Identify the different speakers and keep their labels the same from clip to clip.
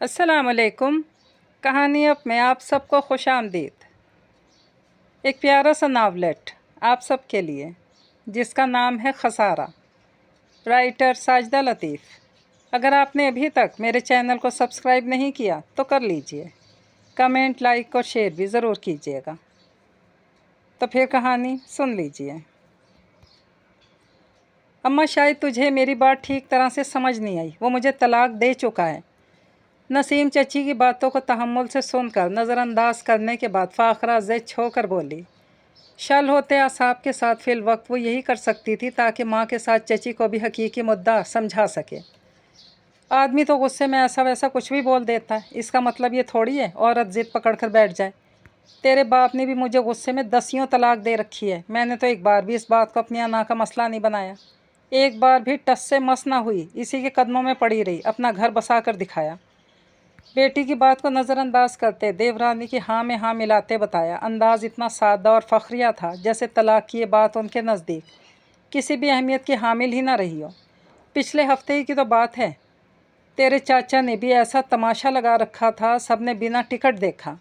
Speaker 1: अस्सलाम वालेकुम। कहानी अब में आप सबको खुश आमदीद। एक प्यारा सा नावलेट आप सब के लिए जिसका नाम है खसारा। राइटर साजिदा लतीफ़। अगर आपने अभी तक मेरे चैनल को सब्सक्राइब नहीं किया तो कर लीजिए। कमेंट, लाइक और शेयर भी ज़रूर कीजिएगा। तो फिर कहानी सुन लीजिए। अम्मा, शायद तुझे मेरी बात ठीक तरह से समझ नहीं आई। वो मुझे तलाक दे चुका है। नसीम चची की बातों को तहम्मुल से सुनकर नज़रअंदाज करने के बाद फ़ाखरा ज़िच होकर बोली। शल होते आसाब के साथ फिल वक्त वो यही कर सकती थी ताकि माँ के साथ चची को भी हकीकी मुद्दा समझा सके। आदमी तो गुस्से में ऐसा वैसा कुछ भी बोल देता है, इसका मतलब ये थोड़ी है औरत ज़िद पकड़ कर बैठ जाए। तेरे बाप ने भी मुझे गुस्से में 10 तलाक दे रखी है। मैंने तो एक बार भी इस बात को अपनी अना का मसला नहीं बनाया। एक बार भी टस से मस ना हुई, इसी के कदमों में पड़ी रही, अपना घर बसा कर दिखाया। बेटी की बात को नज़रअंदाज करते देवरानी की हाँ में हाँ मिलाते बताया। अंदाज़ इतना सादा और फ़ख्रिया था जैसे तलाक की ये बात उनके नज़दीक किसी भी अहमियत की हामिल ही ना रही हो। पिछले हफ्ते ही की तो बात है, तेरे चाचा ने भी ऐसा तमाशा लगा रखा था, सब ने बिना टिकट देखा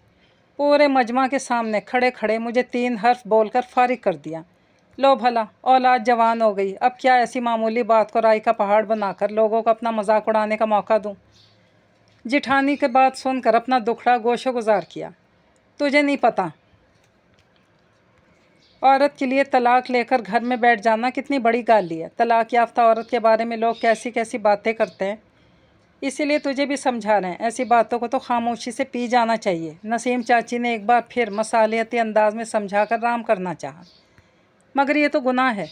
Speaker 1: पूरे मजमा के सामने खड़े खड़े मुझे 3 हर्फ बोलकर फारिग कर दिया। लो भला, औलाद जवान हो गई, अब क्या ऐसी मामूली बात को राई का पहाड़ बनाकर लोगों को अपना मजाक उड़ाने का मौका दूँ। जिठानी के बात सुनकर अपना दुखड़ा गोशो गुजार किया। तुझे नहीं पता औरत के लिए तलाक लेकर घर में बैठ जाना कितनी बड़ी गाली है। तलाक याफ्ता औरत के बारे में लोग कैसी कैसी बातें करते हैं, इसीलिए तुझे भी समझा रहे हैं। ऐसी बातों को तो खामोशी से पी जाना चाहिए। नसीम चाची ने एक बार फिर मसालियती अंदाज में समझा कर राम करना चाहा, मगर ये तो गुनाह है।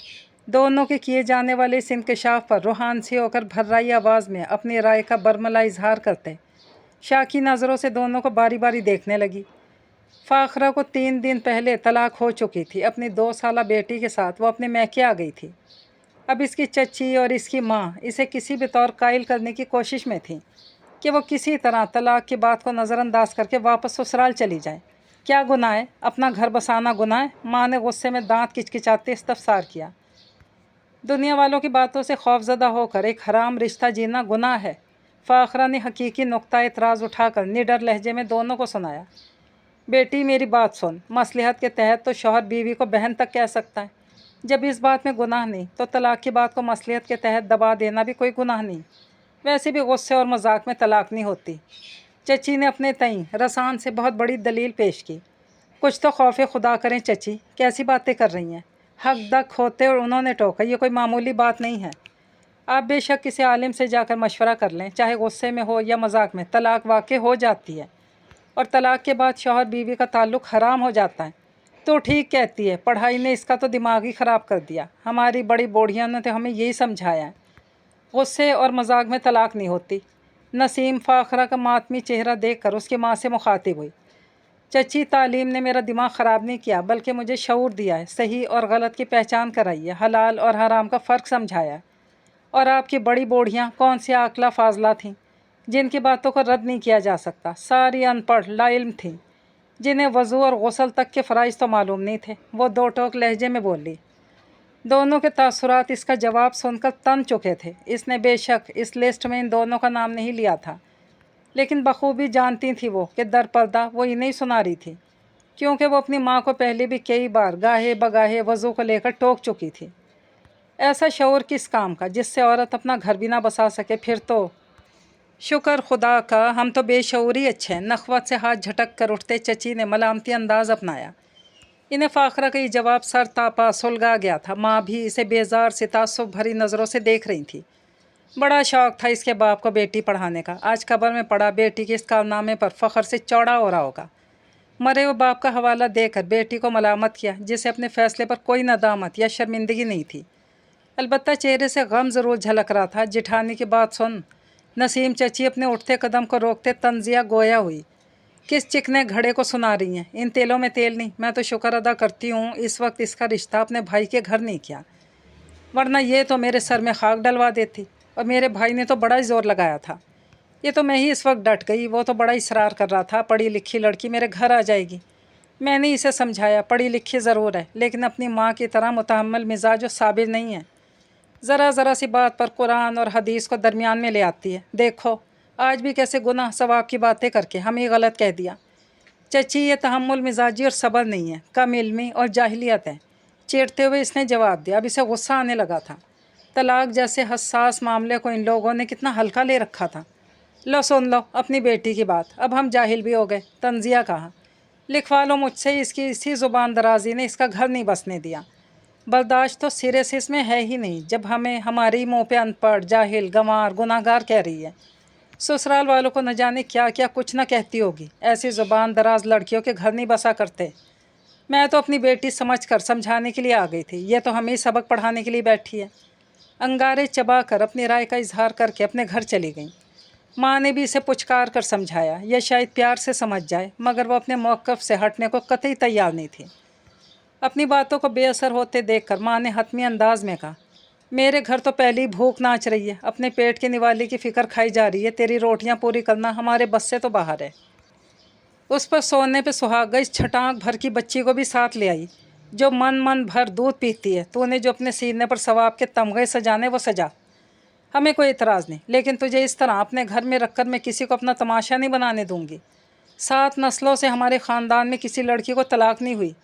Speaker 1: दोनों के किए जाने वाले इस इंकशाफ पर रूहान से होकर भर्राई आवाज़ में अपनी राय का बरमला इजहार करते शाकी नज़रों से दोनों को बारी बारी देखने लगी। फ़ाखरा को 3 दिन पहले तलाक हो चुकी थी। अपनी 2 साला बेटी के साथ वो अपने मैके आ गई थी। अब इसकी चच्ची और इसकी माँ इसे किसी भी तौर कायल करने की कोशिश में थी कि वो किसी तरह तलाक की बात को नज़रअंदाज करके वापस ससुराल चली जाए। क्या गुनाह है? अपना घर बसाना गुनाह है? माँ ने गुस्से में दांत किचकिचाते इस्तफसार किया। दुनिया वालों की बातों से खौफजदा होकर एक हराम रिश्ता जीना गुनाह है। फ़ाखरा ने हकीकी नुक्ता एतराज़ उठाकर निडर लहजे में दोनों को सुनाया। बेटी, मेरी बात सुन। मसलहत के तहत तो शौहर बीवी को बहन तक कह सकता है। जब इस बात में गुनाह नहीं तो तलाक की बात को मसलहत के तहत दबा देना भी कोई गुनाह नहीं। वैसे भी गुस्से और मजाक में तलाक नहीं होती। चची ने अपने तईं रसान से बहुत बड़ी दलील पेश की। कुछ तो खौफ खुदा करें चची, कैसी बातें कर रही हैं। हक दक होते और उन्होंने टोका, ये कोई मामूली बात नहीं है। आप बेशक किसी आलिम से जाकर मशवरा कर लें, चाहे गुस्से में हो या मजाक में, तलाक वाक़ई हो जाती है और तलाक के बाद शौहर बीवी का ताल्लुक़ हराम हो जाता है। तो ठीक कहती है, पढ़ाई ने इसका तो दिमाग ही ख़राब कर दिया। हमारी बड़ी बूढ़ियों ने तो हमें यही समझाया है, गुस्से और मजाक में तलाक नहीं होती। नसीम फ़ाखरा का मातमी चेहरा देखकर उसकी माँ से मुखातिब हुई। चची, तालीम ने मेरा दिमाग ख़राब नहीं किया बल्कि मुझे शऊर दिया है, सही और गलत की पहचान कराई है, हलाल और हराम का फ़र्क समझाया है। और आपकी बड़ी बूढ़ियाँ कौन सी आकला फाजला थीं जिनकी बातों को रद्द नहीं किया जा सकता। सारी अनपढ़ लाइल्म थीं जिन्हें वज़ू और गुस्ल तक के फ़राइज़ तो मालूम नहीं थे। वो दो टोक लहजे में बोली। दोनों के तासुरात इसका जवाब सुनकर तन चुके थे। इसने बेशक इस लिस्ट में इन दोनों का नाम नहीं लिया था, लेकिन बखूबी जानती थी वो कि दर पर्दा वो इन्हें सुना रही थी, क्योंकि वो अपनी माँ को पहले भी कई बार गाहे बगाहे वज़ू को लेकर टोक चुकी थी। ऐसा शऊर किस काम का जिससे औरत अपना घर भी ना बसा सके। फिर तो शुक्र खुदा का, हम तो बेशऊर ही अच्छे हैं। नखवत से हाथ झटक कर उठते चची ने मलामती अंदाज अपनाया। इन्हें फ़ाखरा का ये जवाब सर तापा सुलगा गया था। माँ भी इसे बेजार से तासुब भरी नज़रों से देख रही थी। बड़ा शौक़ था इसके बाप को बेटी पढ़ाने का। आज कब्र में पड़ा बेटी के इस कारनामे पर फ़ख्र से चौड़ा हो रहा होगा। मरे हुए बाप का हवाला देकर बेटी को मलामत किया जिसे अपने फ़ैसले पर कोई नदामत या शर्मिंदगी नहीं थी। अलबत्ता चेहरे से गम ज़रूर झलक रहा था। जिठानी की बात सुन नसीम चची अपने उठते कदम को रोकते तंजिया गोया हुई। किस चिकने घड़े को सुना रही हैं? इन तेलों में तेल नहीं। मैं तो शुक्र अदा करती हूँ इस वक्त इसका रिश्ता अपने भाई के घर नहीं किया, वरना ये तो मेरे सर में खाक डलवा देती। और मेरे भाई ने तो बड़ा ही ज़ोर लगाया था। ये तो मैं ही इस वक्त डट गई। वो तो बड़ा इसरार कर रहा था, पढ़ी लिखी लड़की मेरे घर आ जाएगी। मैंने इसे समझाया, पढ़ी लिखी ज़रूर है लेकिन अपनी माँ की तरह मुतहम्मिल मिजाज और साबिर नहीं है। ज़रा सी बात पर कुरान और हदीस को दरमियान में ले आती है। देखो, आज भी कैसे गुनाह सवाब की बातें करके हम ही गलत कह दिया। चची ये तहम्मुल मिजाजी और सब्र नहीं है, कम इल्मी और जाहिलियत है। चीरते हुए इसने जवाब दिया। अब इसे गुस्सा आने लगा था। तलाक जैसे हसास मामले को इन लोगों ने कितना हल्का ले रखा था। लो सुन लो अपनी बेटी की बात, अब हम जाहिल भी हो गए। तंजिया कहा, लिखवा लो मुझसे, इसकी इसी ज़ुबान दराजी ने इसका घर नहीं बसने दिया। बर्दाश्त तो सिरे से इसमें है ही नहीं, जब हमें हमारी मुँह पे अनपढ़, जाहिल, गंवार, गुनाहगार कह रही है। ससुराल वालों को न जाने क्या क्या कुछ न कहती होगी। ऐसी ज़ुबान दराज लड़कियों के घर नहीं बसा करते। मैं तो अपनी बेटी समझ कर समझाने के लिए आ गई थी, ये तो हमें सबक पढ़ाने के लिए बैठी है। अंगारे चबा कर अपनी राय का इजहार करके अपने घर चली गई। माँ ने भी इसे पुचकार कर समझाया, यह शायद प्यार से समझ जाए, मगर वो अपने मौक़िफ़ से हटने को कतई तैयार नहीं थी। अपनी बातों को बेअसर होते देखकर माँ ने हतमी अंदाज में कहा, मेरे घर तो पहले ही भूख नाच रही है, अपने पेट की निवाली की फ़िक्र खाई जा रही है। तेरी रोटियां पूरी करना हमारे बस से तो बाहर है। उस पर सोने पे सुहागा इस छटाक भर की बच्ची को भी साथ ले आई, जो मन भर दूध पीती है। तूने जो अपने सीने पर सवाब के तमगे सजाने वो सजा, हमें कोई इतराज़ नहीं, लेकिन तुझे इस तरह अपने घर में रखकर मैं किसी को अपना तमाशा नहीं बनाने दूंगी। 7 नस्लों से हमारे ख़ानदान में किसी लड़की को तलाक नहीं हुई।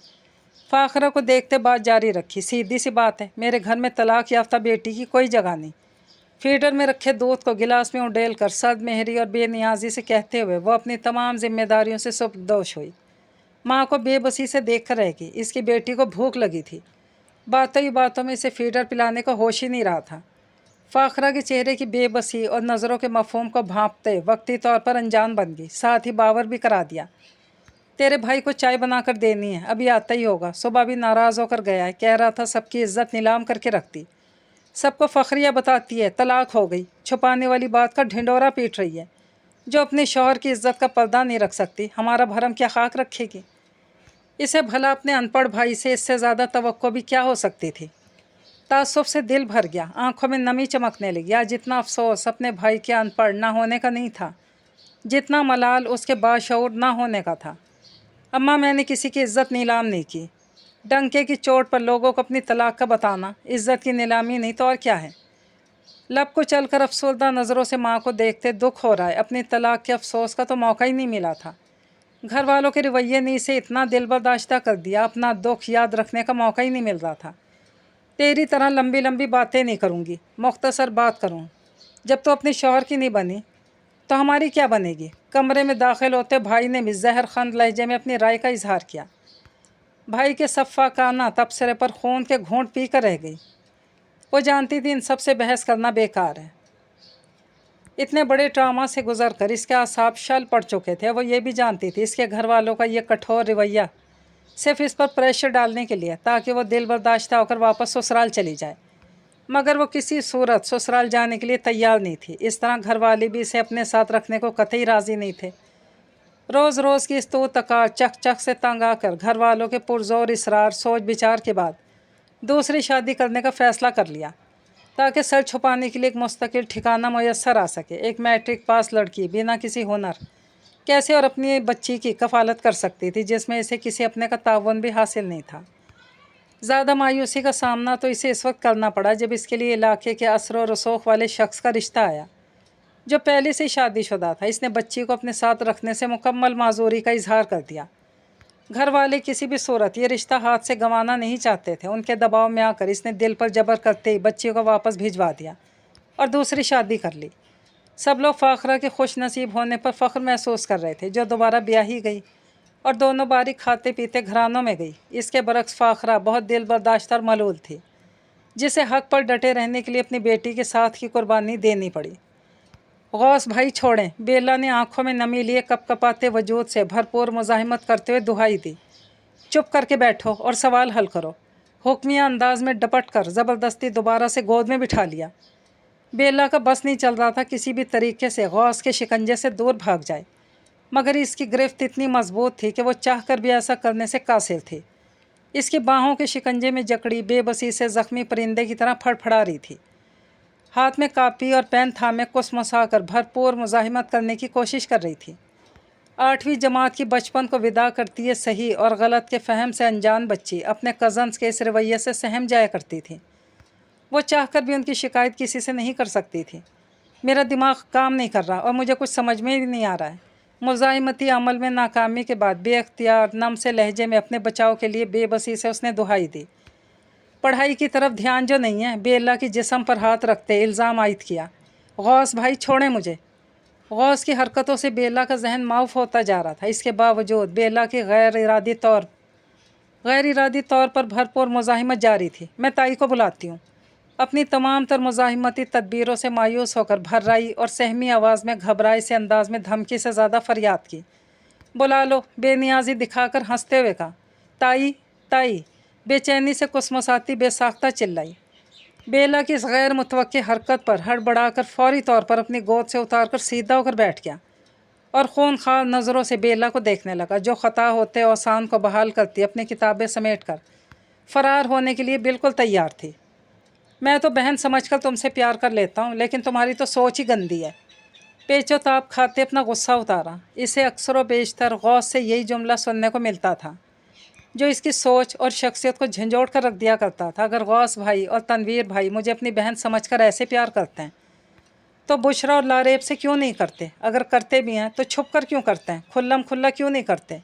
Speaker 1: फ़ाखरा को देखते बात जारी रखी, सीधी सी बात है, मेरे घर में तलाक याफ्ता बेटी की कोई जगह नहीं। फीडर में रखे दूध को गिलास में उडेल कर सद मेहरी और बेनियाजी से कहते हुए वो अपनी तमाम जिम्मेदारियों से सुबदोश हुई। माँ को बेबसी से देख कर रह गई। इसकी बेटी को भूख लगी थी। बातों ही बातों में इसे फीडर पिलाने का होश ही नहीं रहा था। फ़ाखरा के चेहरे की बेबसी और नज़रों के मफ़हूम को भांपते वक्ती तौर पर अनजान बन गई, साथ ही बावर भी करा दिया। तेरे भाई को चाय बनाकर देनी है, अभी आता ही होगा। सुबह भी नाराज़ होकर गया है, कह रहा था सबकी इज्जत नीलाम करके रखती, सबको फ़खरिया बताती है, तलाक हो गई। छुपाने वाली बात का ढिंडोरा पीट रही है। जो अपने शौहर की इज्जत का पर्दा नहीं रख सकती, हमारा भरम क्या खाक रखेगी। इसे भला अपने अनपढ़ भाई से इससे ज़्यादा तवक्को भी क्या हो सकती थी। तासुब से दिल भर गया, आंखों में नमी चमकने लगी। आज जितना अफसोस अपने भाई के अनपढ़ ना होने का नहीं था, जितना मलाल उसके बाशऊर ना होने का था। अम्मा, मैंने किसी की इज्जत नीलाम नहीं की। डंके की चोट पर लोगों को अपनी तलाक का बताना इज्जत की नीलामी नहीं तो और क्या है। लब को चलकर अफसोसदा नज़रों से माँ को देखते दुख हो रहा है। अपनी तलाक के अफसोस का तो मौका ही नहीं मिला था। घर वालों के रवैये ने इसे इतना दिल बर्दाश्ता कर दिया, अपना दुख याद रखने का मौका ही नहीं मिल रहा था। तेरी तरह लंबी लंबी बातें नहीं करूँगी, मुख्तसर बात करूँ। जब तो अपने शौहर की नहीं बनी तो हमारी क्या बनेगी। कमरे में दाखिल होते भाई ने भी जहरखंद लहजे में अपनी राय का इजहार किया। भाई के सफ़ाकाना तबसरे पर खून के घूंट पी कर रह गई। वो जानती थी इन सब से बहस करना बेकार है। इतने बड़े ट्रामा से गुजर कर इसके आसाब शल पड़ चुके थे। वो ये भी जानती थी इसके घर वालों का ये कठोर रवैया सिर्फ इस पर प्रेशर डालने के लिए, ताकि वो दिल बर्दाश्त होकर वापस ससुराल चली जाए। मगर वो किसी सूरत ससुराल जाने के लिए तैयार नहीं थी। इस तरह घर वाले भी इसे अपने साथ रखने को कतई राज़ी नहीं थे। रोज़ रोज़ की इस तकात चक चक से तंग आकर घर वालों के पुरजोर इसरार सोच विचार के बाद दूसरी शादी करने का फ़ैसला कर लिया, ताकि सर छुपाने के लिए एक मुस्तकिल ठिकाना मुयस्सर आ सके। एक मैट्रिक पास लड़की बिना किसी हुनर कैसे और अपनी बच्ची की कफ़ालत कर सकती थी, जिसमें इसे किसी अपने का ताउन भी हासिल नहीं था। ज़्यादा मायूसी का सामना तो इसे इस वक्त करना पड़ा जब इसके लिए इलाके के असर और रसूख वाले शख्स का रिश्ता आया, जो पहले से ही शादीशुदा था। इसने बच्ची को अपने साथ रखने से मुकम्मल माजूरी का इजहार कर दिया। घर वाले किसी भी सूरत ये रिश्ता हाथ से गंवाना नहीं चाहते थे। उनके दबाव में आकर इसने दिल पर जबर करते ही बच्ची को वापस भिजवा दिया और दूसरी शादी कर ली। सब लोग फ़ाखरा के खुश नसीब होने पर फ़ख्र महसूस कर रहे थे, जो दोबारा ब्याही गई और दोनों बारी खाते पीते घरानों में गई। इसके बरक्स फ़ाखरा बहुत दिल बर्दाश्त और मलूल थी, जिसे हक़ पर डटे रहने के लिए अपनी बेटी के साथ की कुर्बानी देनी पड़ी। गौस भाई छोड़ें, बेला ने आंखों में नमी लिए कपकपाते वजूद से भरपूर मुज़ाहिमत करते हुए दुहाई दी, चुप करके बैठो और सवाल हल करो। हुक्मिया अंदाज में डपट कर ज़बरदस्ती दोबारा से गोद में बिठा लिया। बेला का बस नहीं चल रहा था किसी भी तरीके से गौस के शिकंजे से दूर भाग जाए, मगर इसकी गिरफ्त इतनी मजबूत थी कि वो चाह कर भी ऐसा करने से कासिर थी। इसकी बाहों के शिकंजे में जकड़ी बेबसी से ज़ख्मी परिंदे की तरह फड़फड़ा रही थी। हाथ में कापी और पेन थामे कुसमुसा कर भरपूर मुज़ाहिमत करने की कोशिश कर रही थी। 8वीं जमात की बचपन को विदा करती है सही और गलत के फ़हम से अनजान बच्ची अपने कज़न्स के इस रवैये से सहम जाया करती थी। वो चाहकर भी उनकी शिकायत किसी से नहीं कर सकती थी। میرا دماغ کام نہیں کر رہا اور مجھے کچھ سمجھ میں ہی نہیں آ رہا ہے۔ مزاحمتی عمل میں ناکامی کے بعد بے اختیار نم سے لہجے میں اپنے بچاؤ کے لیے بے بسی سے اس نے دہائی دی۔ پڑھائی کی طرف دھیان جو نہیں ہے، بیلا کی جسم پر ہاتھ رکھتے الزام عائد کیا۔ غوث بھائی چھوڑیں مجھے۔ غوث کی حرکتوں سے بیلا کا ذہن معاف ہوتا جا رہا تھا۔ اس کے باوجود بیلا کی غیر ارادی طور پر بھرپور مزاحمت جاری تھی۔ میں تائی کو بلاتی ہوں۔ اپنی تمام تر مزاحمتی تدبیروں سے مایوس ہو کر بھررائی اور سہمی آواز میں گھبرائے سے انداز میں دھمکی سے زیادہ فریاد کی۔ بلا لو، بے نیازی دکھا کر ہنستے ہوئے کہا۔ تائی تائی، بے چینی سے کسمساتی بے ساختہ چلائی۔ بیلا کی اس غیر متوقع حرکت پر ہڑبڑا کر فوری طور پر اپنی گود سے اتار کر سیدھا ہو کر بیٹھ گیا اور خونخوار نظروں سے بیلا کو دیکھنے لگا، جو خطا ہوتے اوسان کو بحال کرتی اپنی کتابیں سمیٹ کر فرار ہونے کے لیے بالکل تیار تھی۔ میں تو بہن سمجھ کر تم سے پیار کر لیتا ہوں، لیکن تمہاری تو سوچ ہی گندی ہے۔ پیچ و تاب کھاتے اپنا غصہ اتارا۔ اسے اکثر و بیشتر غوث سے یہی جملہ سننے کو ملتا تھا، جو اس کی سوچ اور شخصیت کو جھنجھوڑ کر رکھ دیا کرتا تھا۔ اگر غوث بھائی اور تنویر بھائی مجھے اپنی بہن سمجھ کر ایسے پیار کرتے ہیں تو بشرا اور لاریب سے کیوں نہیں کرتے؟ اگر کرتے بھی ہیں تو چھپ کر کیوں کرتے ہیں؟ کھلم کھلا کیوں نہیں کرتے؟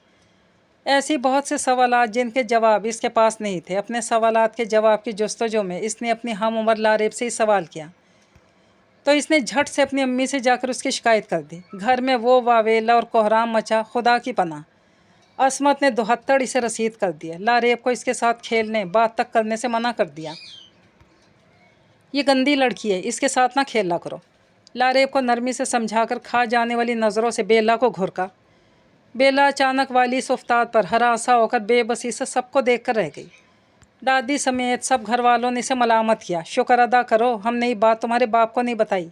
Speaker 1: ایسی بہت سے سوالات جن کے جواب اس کے پاس نہیں تھے۔ اپنے سوالات کے جواب کی جستجو میں اس نے اپنی ہم عمر لاریب سے ہی سوال کیا تو اس نے جھٹ سے اپنی امی سے جا کر اس کی شکایت کر دی۔ گھر میں وہ واویلا اور کوہرام مچا، خدا کی پناہ۔ عصمت نے دہتڑ اسے رسید کر دیا۔ لاریب کو اس کے ساتھ کھیلنے، بات تک کرنے سے منع کر دیا۔ یہ گندی لڑکی ہے، اس کے ساتھ نہ کھیلا کرو۔ لاریب کو نرمی سے سمجھا کر کھا جانے والی نظروں سے بیلا کو گھرکا۔ بیلا اچانک والی اس افتاد پر ہراساں ہو کر بے بسی سے سب کو دیکھ کر رہ گئی۔ دادی سمیت سب گھر والوں نے اسے ملامت کیا۔ شکر ادا کرو ہم نے یہ بات تمہارے باپ کو نہیں بتائی۔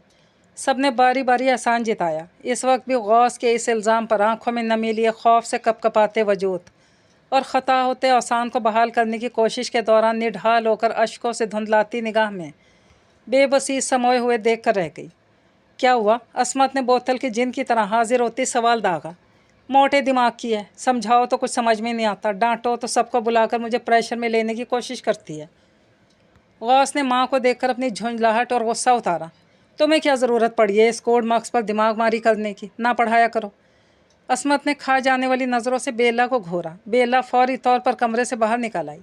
Speaker 1: سب نے باری باری احسان جتایا۔ اس وقت بھی غوث کے اس الزام پر آنکھوں میں نمی لیے خوف سے کپ کپاتے وجود اور خطا ہوتے اوسان کو بحال کرنے کی کوشش کے دوران نڈھال ہو کر اشکوں سے دھندلاتی نگاہ میں بے بسی سموئے ہوئے دیکھ کر رہ گئی۔ کیا ہوا؟ عصمت نے بوتل کی جن کی طرح حاضر ہوتی سوال داغا۔ موٹے دماغ کی ہے، سمجھاؤ تو کچھ سمجھ میں نہیں آتا، ڈانٹو تو سب کو بلا کر مجھے پریشر میں لینے کی کوشش کرتی ہے۔ غوث نے ماں کو دیکھ کر اپنی جھنجھلاہٹ اور غصہ اتارا۔ تمہیں کیا ضرورت پڑی ہے اس کوڈ مارکس پر دماغ ماری کرنے کی؟ نہ پڑھایا کرو۔ عصمت نے کھا جانے والی نظروں سے بیلا کو گھورا۔ بیلا فوری طور پر کمرے سے باہر نکل آئی۔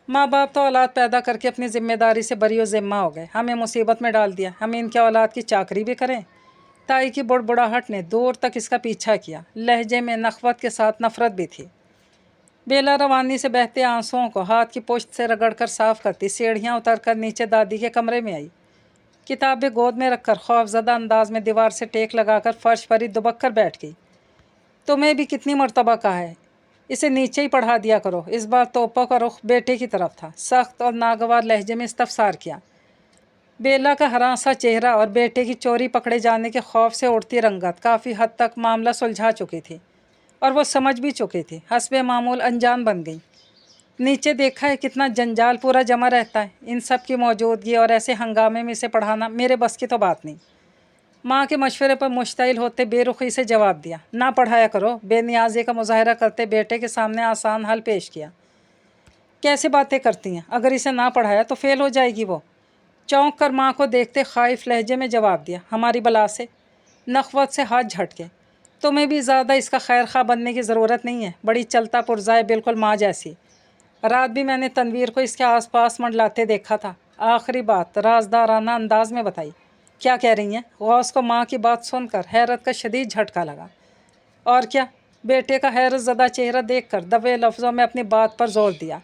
Speaker 1: ماں باپ تو اولاد پیدا کر کے اپنی ذمہ داری سے بری و ذمہ ہو گئے، ہمیں مصیبت میں ڈال دیا، ہم ان کے اولاد کی چاکری بھی کریں؟ تائی کی بڑبڑاہٹ نے دور تک اس کا پیچھا کیا۔ لہجے میں نخوت کے ساتھ نفرت بھی تھی۔ بیلا روانی سے بہتے آنسوؤں کو ہاتھ کی پشت سے رگڑ کر صاف کرتی سیڑھیاں اتر کر نیچے دادی کے کمرے میں آئی۔ کتابیں گود میں رکھ کر خوف زدہ انداز میں دیوار سے ٹیک لگا کر فرش پر ہی دبک کر بیٹھ گئی۔ تمہیں بھی کتنی مرتبہ کہا ہے اسے نیچے ہی پڑھا دیا کرو۔ اس بار توپوں کا رخ بیٹے کی طرف تھا۔ سخت اور ناگوار لہجے میں استفسار کیا۔ بیلا کا ہراساں چہرہ اور بیٹے کی چوری پکڑے جانے کے خوف سے اڑتی رنگت کافی حد تک معاملہ سلجھا چکی تھی اور وہ سمجھ بھی چکی تھی۔ حسب معمول انجان بن گئی۔ نیچے دیکھا ہے کتنا جنجال پورا جمع رہتا ہے، ان سب کی موجودگی اور ایسے ہنگامے میں اسے پڑھانا میرے بس کی تو بات نہیں۔ ماں کے مشورے پر مشتعل ہوتے بے رخی سے جواب دیا۔ نہ پڑھایا کرو۔ بے نیازی کا مظاہرہ کرتے بیٹے کے سامنے آسان حل پیش کیا۔ کیسے باتیں کرتی ہیں؟ اگر اسے نہ پڑھایا تو فیل ہو جائے گی وہ۔ چونک کر ماں کو دیکھتے خائف لہجے میں جواب دیا۔ ہماری بلا سے؟ نخوت سے ہاتھ جھٹکے۔ تمہیں بھی زیادہ اس کا خیر خواہ بننے کی ضرورت نہیں ہے، بڑی چلتا پرزائے، بالکل ماں جیسی۔ رات بھی میں نے تنویر کو اس کے آس پاس منڈلاتے دیکھا تھا۔ آخری بات رازدارانہ انداز میں بتائی۔ کیا کہہ رہی ہیں؟ غوث کو ماں کی بات سن کر حیرت کا شدید جھٹکا لگا۔ اور کیا؟ بیٹے کا حیرت زدہ چہرہ دیکھ کر دبے لفظوں میں اپنی بات پر زور دیا۔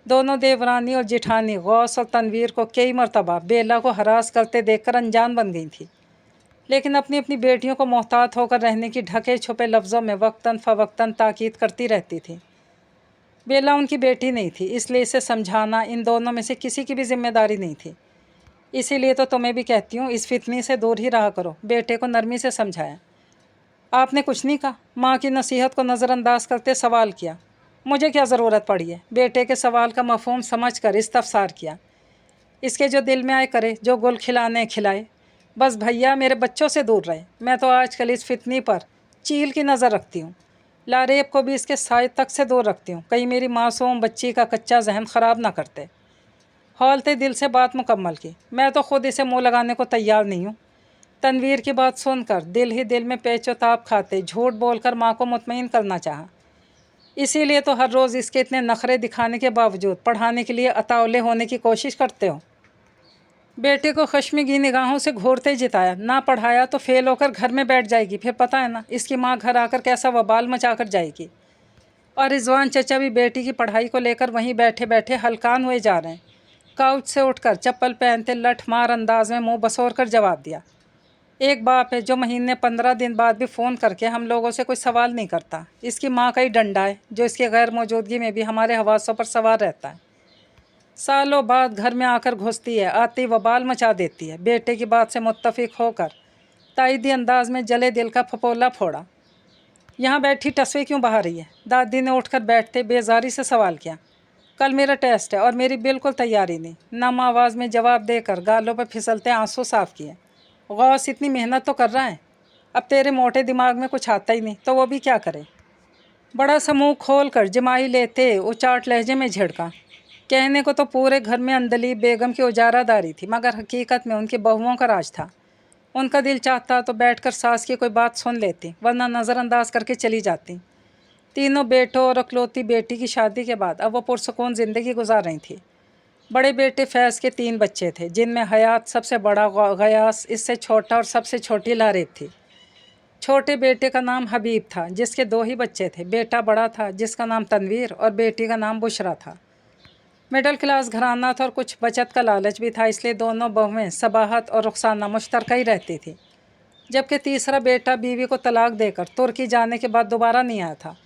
Speaker 1: دونوں دیورانی اور جٹھانی غوث اور تنویر کو کئی مرتبہ بیلا کو ہراس کرتے دیکھ کر انجان بن گئی تھی، لیکن اپنی اپنی بیٹیوں کو محتاط ہو کر رہنے کی ڈھکے چھپے لفظوں میں وقتاً فوقتاً تاکید کرتی رہتی تھی۔ بیلا ان کی بیٹی نہیں تھی، اس لیے اسے سمجھانا ان دونوں میں سے کسی کی بھی ذمہ داری نہیں تھی۔ اسی لیے تو تمہیں بھی کہتی ہوں اس فتنی سے دور ہی رہا کرو۔ بیٹے کو نرمی سے سمجھایا۔ آپ نے کچھ نہیں کہا؟ ماں کی نصیحت کو نظر انداز کرتے سوال کیا۔ مجھے کیا ضرورت پڑی ہے؟ بیٹے کے سوال کا مفہوم سمجھ کر استفسار کیا۔ اس کے جو دل میں آئے کرے، جو گل کھلانے کھلائے، بس بھیا میرے بچوں سے دور رہے۔ میں تو آج کل اس فتنی پر چیل کی نظر رکھتی ہوں، لاریب کو بھی اس کے سائے تک سے دور رکھتی ہوں، کہیں میری معصوم بچی کا کچا ذہن خراب نہ کرتے۔ ہولتے دل سے بات مکمل کی۔ میں تو خود اسے منہ لگانے کو تیار نہیں ہوں۔ तनवीर की बात सुनकर दिल ही दिल में पेचोताप खाते झूठ बोलकर माँ को मुतमईन करना चाहा। इसीलिए तो हर रोज़ इसके इतने नखरे दिखाने के बावजूद पढ़ाने के लिए अतावले होने की कोशिश करते हो। बेटे को खश्मीगी निगाहों से घूरते जिताया, ना पढ़ाया तो फेल होकर घर में बैठ जाएगी, फिर पता है ना इसकी माँ घर आकर कैसा वबाल मचा कर जाएगी। और रिजवान चचा भी बेटी की पढ़ाई को लेकर वहीं बैठे बैठे हलकान हुए जा रहे हैं। काउच से उठकर चप्पल पहनते लठ मार अंदाज में मुंह बसोर कर जवाब दिया। एक बाप है जो महीने 15 दिन बाद भी फ़ोन करके हम लोगों से कोई सवाल नहीं करता। इसकी माँ का ही डंडा है जो इसकी गैर मौजूदगी में भी हमारे हवासों पर सवार रहता है। सालों बाद घर में आकर घुसती है, आती वबाल मचा देती है। बेटे की बात से मुत्तफिक होकर ताइदी अंदाज में जले दिल का फपोला फोड़ा। यहाँ बैठी टसवे क्यों बहा रही है? दादी ने उठकर बैठते बेजारी से सवाल किया। कल मेरा टेस्ट है और मेरी बिल्कुल तैयारी नहीं। नम आवाज़ में जवाब देकर गालों पर फिसलते आंसू साफ किए। गौस इतनी मेहनत तो कर रहा है, अब तेरे मोटे दिमाग में कुछ आता ही नहीं तो वो भी क्या करे। बड़ा सा मुँह खोल कर जमाई लेते उचाट लहजे में झिड़का। कहने को तो पूरे घर में अंदलीब बेगम की उजारादारी थी, मगर हकीकत में उनकी बहुओं का राज था। उनका दिल चाहता तो बैठकर सास की कोई बात सुन लेती, वरना नज़रअंदाज करके चली जाती। तीनों बेटों और अकलौती बेटी की शादी के बाद अब वो पुरसुकून ज़िंदगी गुजार रही थी। बड़े बेटे फैज़ के 3 बच्चे थे, जिनमें हयात सबसे बड़ा, गयास इससे छोटा और सबसे छोटी लारेब थी। छोटे बेटे का नाम हबीब था, जिसके 2 ही बच्चे थे। बेटा बड़ा था, जिसका नाम तनवीर, और बेटी का नाम बुशरा था। मिडिल क्लास घराना था और कुछ बचत का लालच भी था, इसलिए दोनों बहुएं सबाहत और रुखसाना मुश्तरका ही रहती थी। जबकि तीसरा बेटा बीवी को तलाक देकर तुर्की जाने के बाद दोबारा नहीं आया था,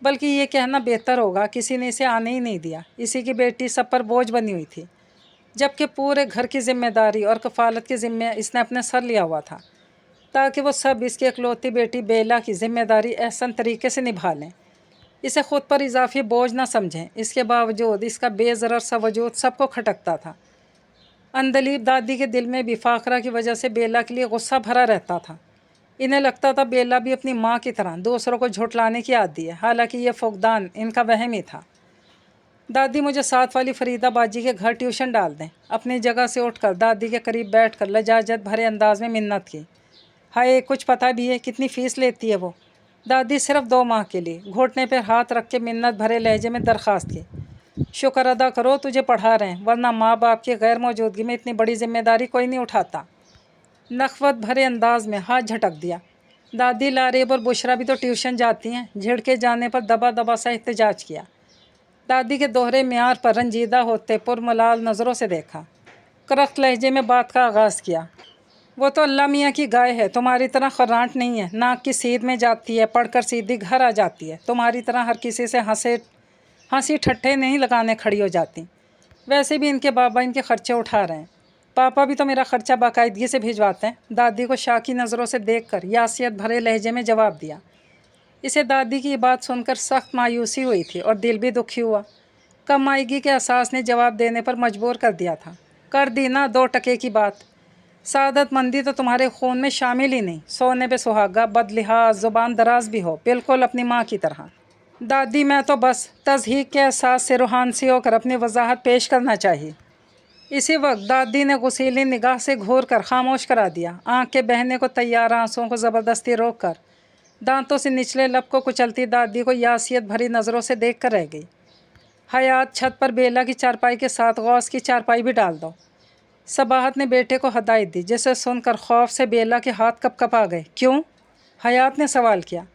Speaker 1: बल्कि ये कहना बेहतर होगा किसी ने इसे आने ही नहीं दिया। इसी की बेटी सब पर बोझ बनी हुई थी, जबकि पूरे घर की जिम्मेदारी और कफ़ालत की जिम्मे इसने अपने सर लिया हुआ था, ताकि वो सब इसकी इकलौती बेटी बेला की जिम्मेदारी एहसन तरीके से निभा लें, इसे ख़ुद पर इजाफी बोझ न समझें। इसके बावजूद इसका बेज़रर सा वजूद सबको खटकता था। अंदलीब दादी के दिल में भी फ़ाखरा की वजह से बेला के लिए गुस्सा भरा रहता था। इन्हें लगता था बेला भी अपनी माँ की तरह दूसरों को झुठलाने की आदी है, हालांकि ये फुकदान इनका वहम ही था। दादी मुझे साथ वाली फरीदा बाजी के घर ट्यूशन डाल दें। अपनी जगह से उठकर दादी के करीब बैठकर लजाजत भरे अंदाज में मिन्नत की। हाय, कुछ पता भी है कितनी फ़ीस लेती है वो? दादी सिर्फ 2 माह के लिए घुटने पर हाथ रख के मिन्नत भरे लहजे में दरख्वास्त की। शुक्र अदा करो तुझे पढ़ा रहे हैं, वरना माँ बाप की गैर मौजूदगी में इतनी बड़ी जिम्मेदारी कोई नहीं उठाता। नखवत भरे अंदाज में हाथ झटक दिया। दादी लारेब और बुशरा भी तो ट्यूशन जाती हैं। झिड़के जाने पर दबा दबा सा एहतजाज किया। दादी के दोहरे म्यार पर रंजीदा होते पुरमलाल नज़रों से देखा। करख्त लहजे में बात का आगाज़ किया। वो तो अल्लाह मियाँ की गाय है, तुम्हारी तरह खर्रांट नहीं है। नाक की सीध में जाती है, पढ़कर सीधी घर आ जाती है। तुम्हारी तरह हर किसी से हंसी ठट्ठे नहीं लगाने खड़ी हो जाती। वैसे भी इनके बाबा इनके खर्चे उठा रहे हैं, पापा भी तो मेरा खर्चा बाकायदगी से भिजवाते हैं। दादी को शाकी नज़रों से देखकर यासियत भरे लहजे में जवाब दिया। इसे दादी की बात सुनकर सख्त मायूसी हुई थी और दिल भी दुखी हुआ। कमाईगी के एहसास ने जवाब देने पर मजबूर कर दिया था। कर दी ना 2 टके की बात। सादत मंदी तो तुम्हारे खून में शामिल ही नहीं। सोने पे सुहागा, बदलिहाज, ज़ुबान दराज भी हो, बिल्कुल अपनी माँ की तरह। दादी मैं तो बस तज़हीक के एहसास से रूहानसी होकर अपनी वजाहत पेश करना चाहिए। इसी वक्त दादी ने गुसीली निगाह से घूर कर खामोश करा दिया। आँख के बहने को तैयार आंसुओं को ज़बरदस्ती रोक कर दांतों से निचले लब को कुचलती दादी को यासियत भरी नज़रों से देख कर रह गई। हयात, छत पर बेला की चारपाई के साथ गौस की चारपाई भी डाल दो। सबाहत ने बेटे को हदायत दी, जिसे सुनकर खौफ से बेला के हाथ कप आ गए। क्यों? हयात ने सवाल किया।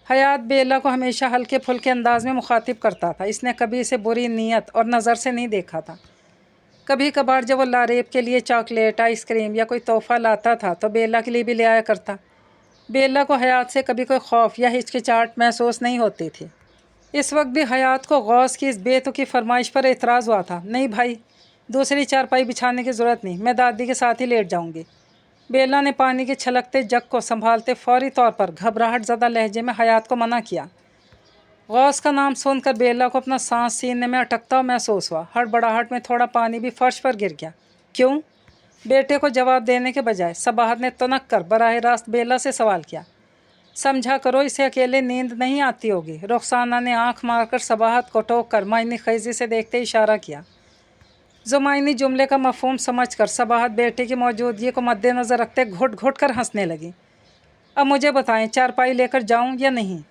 Speaker 1: हयात बेला को हमेशा हल्के फुल्के अंदाज में मुखातिब करता था। इसने कभी इसे बुरी नीयत और नज़र से नहीं देखा था। कभी कभार जब वो लारेब के लिए चॉकलेट, आइसक्रीम या कोई तोहफ़ा लाता था तो बेला के लिए भी ले आया करता। बेला को हयात से कभी कोई खौफ या हिचकिचाहट महसूस नहीं होती थी। इस वक्त भी हयात को गौस की इस बेतुकी फरमाइश पर एतराज़ हुआ था। नहीं भाई, दूसरी चारपाई बिछाने की ज़रूरत नहीं, मैं दादी के साथ ही लेट जाऊंगी। बेला ने पानी के छलकते जग को संभालते फौरी तौर पर घबराहट ज़दा लहजे में हयात को मना किया। गौस का नाम सुनकर बेला को अपना सांस सीने में अटकता महसूस हुआ। हड़बड़ाहट में थोड़ा पानी भी फर्श पर गिर गया। क्यों? बेटे को जवाब देने के बजाय सबाहत ने तुनक कर बराह रास्त बेला से सवाल किया। समझा करो, इसे अकेले नींद नहीं आती होगी। रुखसाना ने आंख मारकर सबाहत को टोक कर मायने खैजी से देखते इशारा किया। ज़ुमाइनी जुमले का मफ़हूम समझकर सबाहत बेटे की मौजूदगी को मद्देनज़र रखते घुट घुट कर हंसने लगी। अब मुझे बताएं, चारपाई लेकर जाऊं या नहीं?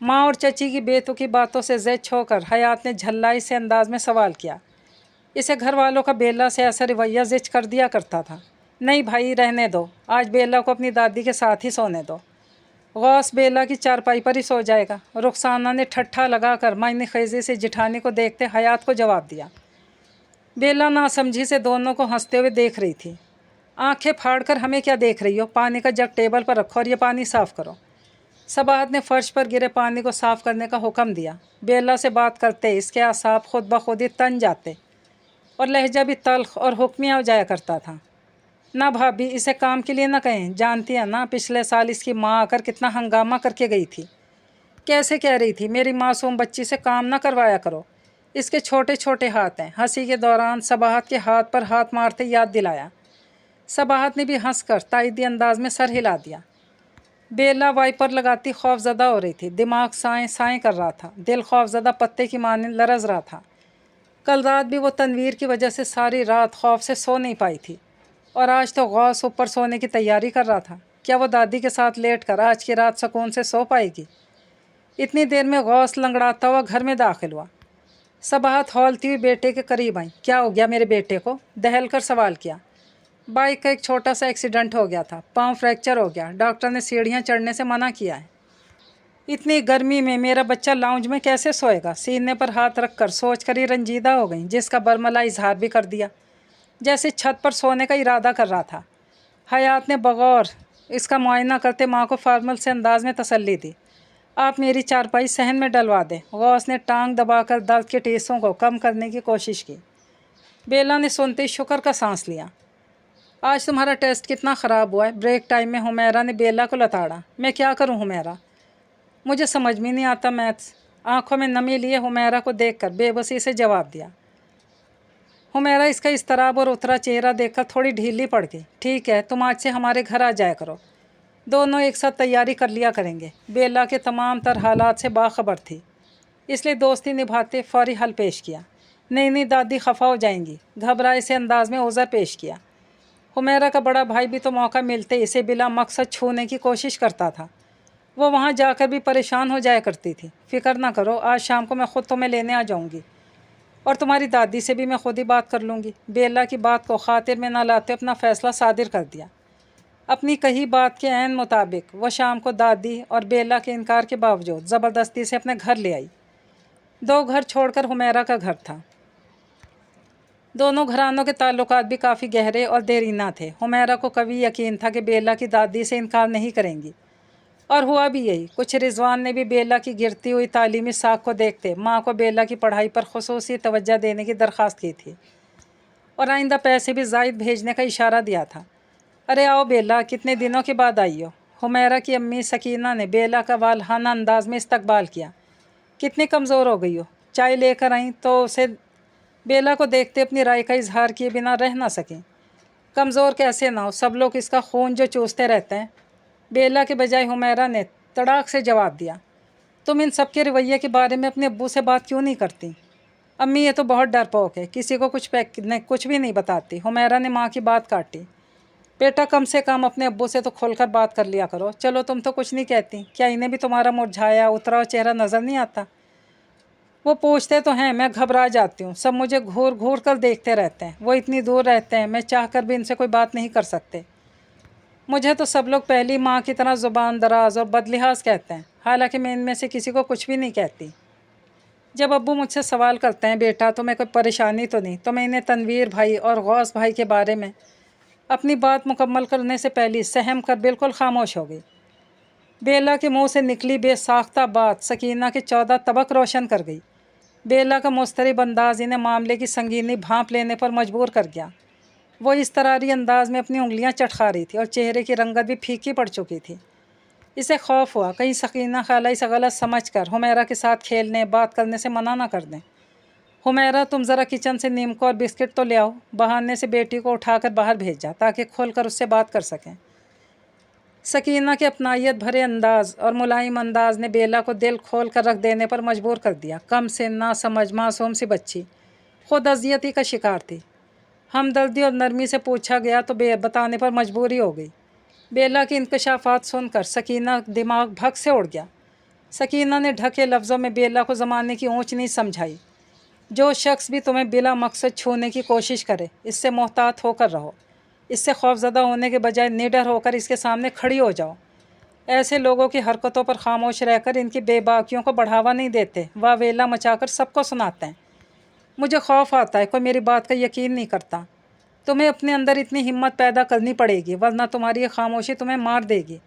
Speaker 1: माँ और चची की बेतुकी बातों से ज़ेद छोकर हयात ने झल्लाई से अंदाज में सवाल किया। इसे घर वालों का बेला से ऐसा रवैया ज़िच कर दिया करता था। नहीं भाई, रहने दो, आज बेला को अपनी दादी के साथ ही सोने दो। गौस बेला की चारपाई पर ही सो जाएगा। रुखसाना ने ठट्ठा लगाकर मायने खेजी से जिठानी को देखते हयात को जवाब दिया। बेला नासमझी से दोनों को हंसते हुए देख रही थी। आंखें फाड़कर हमें क्या देख रही हो? पानी का जग टेबल पर रखो और ये पानी साफ़ करो। सबाहत ने फर्श पर गिरे पानी को साफ़ करने का हुक्म दिया। बेला से बात करते इसके आसाब खुद ब खुद ही तन जाते और लहजा भी तल्ख और हुक्मिया हो जाया करता था। ना भाभी, इसे काम के लिए ना कहें, जानती है ना पिछले साल इसकी माँ आकर कितना हंगामा करके गई थी। कैसे कह रही थी मेरी मासूम बच्ची से काम ना करवाया करो, इसके छोटे छोटे हाथ हैं। हंसी के दौरान सबाहत के हाथ पर हाथ मारते याद दिलाया। सबाहत ने भी हंसकर ताइदी अंदाज में सर हिला दिया। बेला वाइपर लगाती खौफजदा हो रही थी। दिमाग साएं साएं कर रहा था। दिल खौफजदा पत्ते की माने लरज रहा था। कल रात भी वो तनवीर की वजह से सारी रात खौफ से सो नहीं पाई थी और आज तो गौस ऊपर सोने की तैयारी कर रहा था। क्या वो दादी के साथ लेट कर आज की रात सुकून से सो पाएगी? इतनी देर में गौस लंगड़ाता हुआ घर में दाखिल हुआ। सबाहत हौलती हुई बेटे के करीब आई। क्या हो गया मेरे बेटे को? दहल कर सवाल किया। बाइक का एक छोटा सा एक्सीडेंट हो गया था, पाँव फ्रैक्चर हो गया, डॉक्टर ने सीढ़ियाँ चढ़ने से मना किया है। इतनी गर्मी में मेरा बच्चा लाउंज में कैसे सोएगा? सीने पर हाथ रखकर सोच कर ही रंजीदा हो गई, जिसका बरमला इजहार भी कर दिया, जैसे छत पर सोने का इरादा कर रहा था। हयात ने बगौर इसका मुआयना करते माँ को फार्मल से अंदाज में तसल्ली दी। आप मेरी चारपाई सहन में डलवा दें। गौस ने टांग दबाकर दर्द के टीसों को कम करने की कोशिश की। बेला ने सुनते ही शुक्र का सांस लिया। आज तुम्हारा टेस्ट कितना ख़राब हुआ है? ब्रेक टाइम में हुमैरा ने बेला को लताड़ा। मैं क्या करूं हुमैरा, मुझे समझ में नहीं आता मैथ्स। आंखों में नमी लिए हुमैरा को देखकर बेबसी से जवाब दिया। हुमैरा इसका इस्तराब और उतरा चेहरा देखकर थोड़ी ढीली पड़ गई। ठीक है, तुम आज से हमारे घर आ जाया करो, दोनों एक साथ तैयारी कर लिया करेंगे। बेला के तमाम तर हालात से बाखबर थी, इसलिए दोस्ती निभाते फौरी हल पेश किया। नहीं दादी खफा हो जाएंगी, घबराए से अंदाज में उज़र पेश किया। हुमैरा का बड़ा भाई भी तो मौका मिलते इसे बिला मकसद छूने की कोशिश करता था। वो वहाँ जाकर भी परेशान हो जाया करती थी। फ़िक्र ना करो, आज शाम को मैं ख़ुद तुम्हें लेने आ जाऊँगी और तुम्हारी दादी से भी मैं खुद ही बात कर लूँगी। बेला की बात को खातिर में न लाते अपना फ़ैसला सादिर कर दिया। अपनी कही बात के ऐन मुताबिक वो शाम को दादी और बेला के इनकार के बावजूद ज़बरदस्ती से अपने घर ले आई। 2 घर छोड़कर हुमैरा का घर था। दोनों घरानों के ताल्लुकात भी काफ़ी गहरे और देरीना थे। हुमैरा को कभी यकीन था कि बेला की दादी से इनकार नहीं करेंगी, और हुआ भी यही। कुछ रिजवान ने भी बेला की गिरती हुई तालीमी साख को देखते माँ को बेला की पढ़ाई पर खुसूसी तवज्जो देने की दरख्वास्त की थी और आइंदा पैसे भी ज़ायद भेजने का इशारा दिया था। अरे आओ बेला, कितने दिनों के बाद आई हो। हुमैरा की अम्मी सकीना ने बेला का वालहाना अंदाज में इस्तकबाल किया। कितनी कमज़ोर हो गई हो, चाय लेकर आई तो उसे बेला को देखते अपनी राय का इजहार किए बिना रह ना सकें। कमज़ोर कैसे ना हो, सब लोग इसका खून जो चूसते रहते हैं। बेला के बजाय हुमैरा ने तड़ाक से जवाब दिया। तुम इन सब के रवैये के बारे में अपने अब्बू से बात क्यों नहीं करती? अम्मी ये तो बहुत डरपोक है, किसी को कुछ भी नहीं बताती। हुमैरा ने माँ की बात काटी। बेटा, कम से कम अपने अब्बू से तो खोलकर बात कर लिया करो। चलो, तुम तो कुछ नहीं कहती, क्या इन्हें भी तुम्हारा मुरझाया उतरा हुआ चेहरा नज़र नहीं आता? वो पूछते तो हैं, मैं घबरा जाती हूँ। सब मुझे घूर घूर कर देखते रहते हैं। वो इतनी दूर रहते हैं, मैं चाह कर भी इनसे कोई बात नहीं कर सकते। मुझे तो सब लोग पहली माँ की तरह ज़ुबान दराज और बदलिहाज कहते हैं, हालांकि मैं इनमें से किसी को कुछ भी नहीं कहती। जब अब्बू मुझसे सवाल करते हैं, बेटा तुम्हें कोई परेशानी तो नहीं, तो मैं इन्हें तनवीर भाई और गौस भाई के बारे में अपनी बात मुकम्मल करने से पहले सहम कर बिल्कुल खामोश हो गई। बेला के मुंह से निकली बेसाख्ता बात सकीना के 14 तबक रोशन कर गई। बेला का मुस्तरिब अंदाज इन्हें मामले की संगीनी भांप लेने पर मजबूर कर गया। वो इस तरारी अंदाज में अपनी उंगलियां चटखा रही थी और चेहरे की रंगत भी फीकी पड़ चुकी थी। इसे खौफ हुआ कहीं सकीना खाला इसे गलत समझकर हुमैरा के साथ खेलने बात करने से मना ना कर दें। हुमैरा, तुम ज़रा किचन से नीमको और बिस्किट तो ले आओ। बहाने से बेटी को उठाकर बाहर भेजा ताकि खुलकर उससे बात कर सकें। सकीना के अपनाइयत भरे अंदाज और मुलायम अंदाज ने बेला को दिल खोल कर रख देने पर मजबूर कर दिया। कम से ना समझ मासूम सी बच्ची खुद अजियती का शिकार थी। हमदर्दी और नरमी से पूछा गया तो बताने पर मजबूरी हो गई। बेला के इंकशाफात सुनकर सकीना दिमाग भग से उड़ गया। सकीना ने ढके लफ्ज़ों में बेला को ज़माने की ऊंच नीच समझाई। जो शख्स भी तुम्हें बिला मकसद छूने की कोशिश करे, इससे मोहतात होकर रहो। इससे खौफज़दा होने के बजाय निडर होकर इसके सामने खड़ी हो जाओ। ऐसे लोगों की हरकतों पर खामोश रहकर इनकी बेबाकियों को बढ़ावा नहीं देते, वह वेला मचाकर सबको सुनाते हैं। मुझे खौफ आता है, कोई मेरी बात का यकीन नहीं करता। तुम्हें अपने अंदर इतनी हिम्मत पैदा करनी पड़ेगी, वरना तुम्हारी ये खामोशी तुम्हें मार देगी।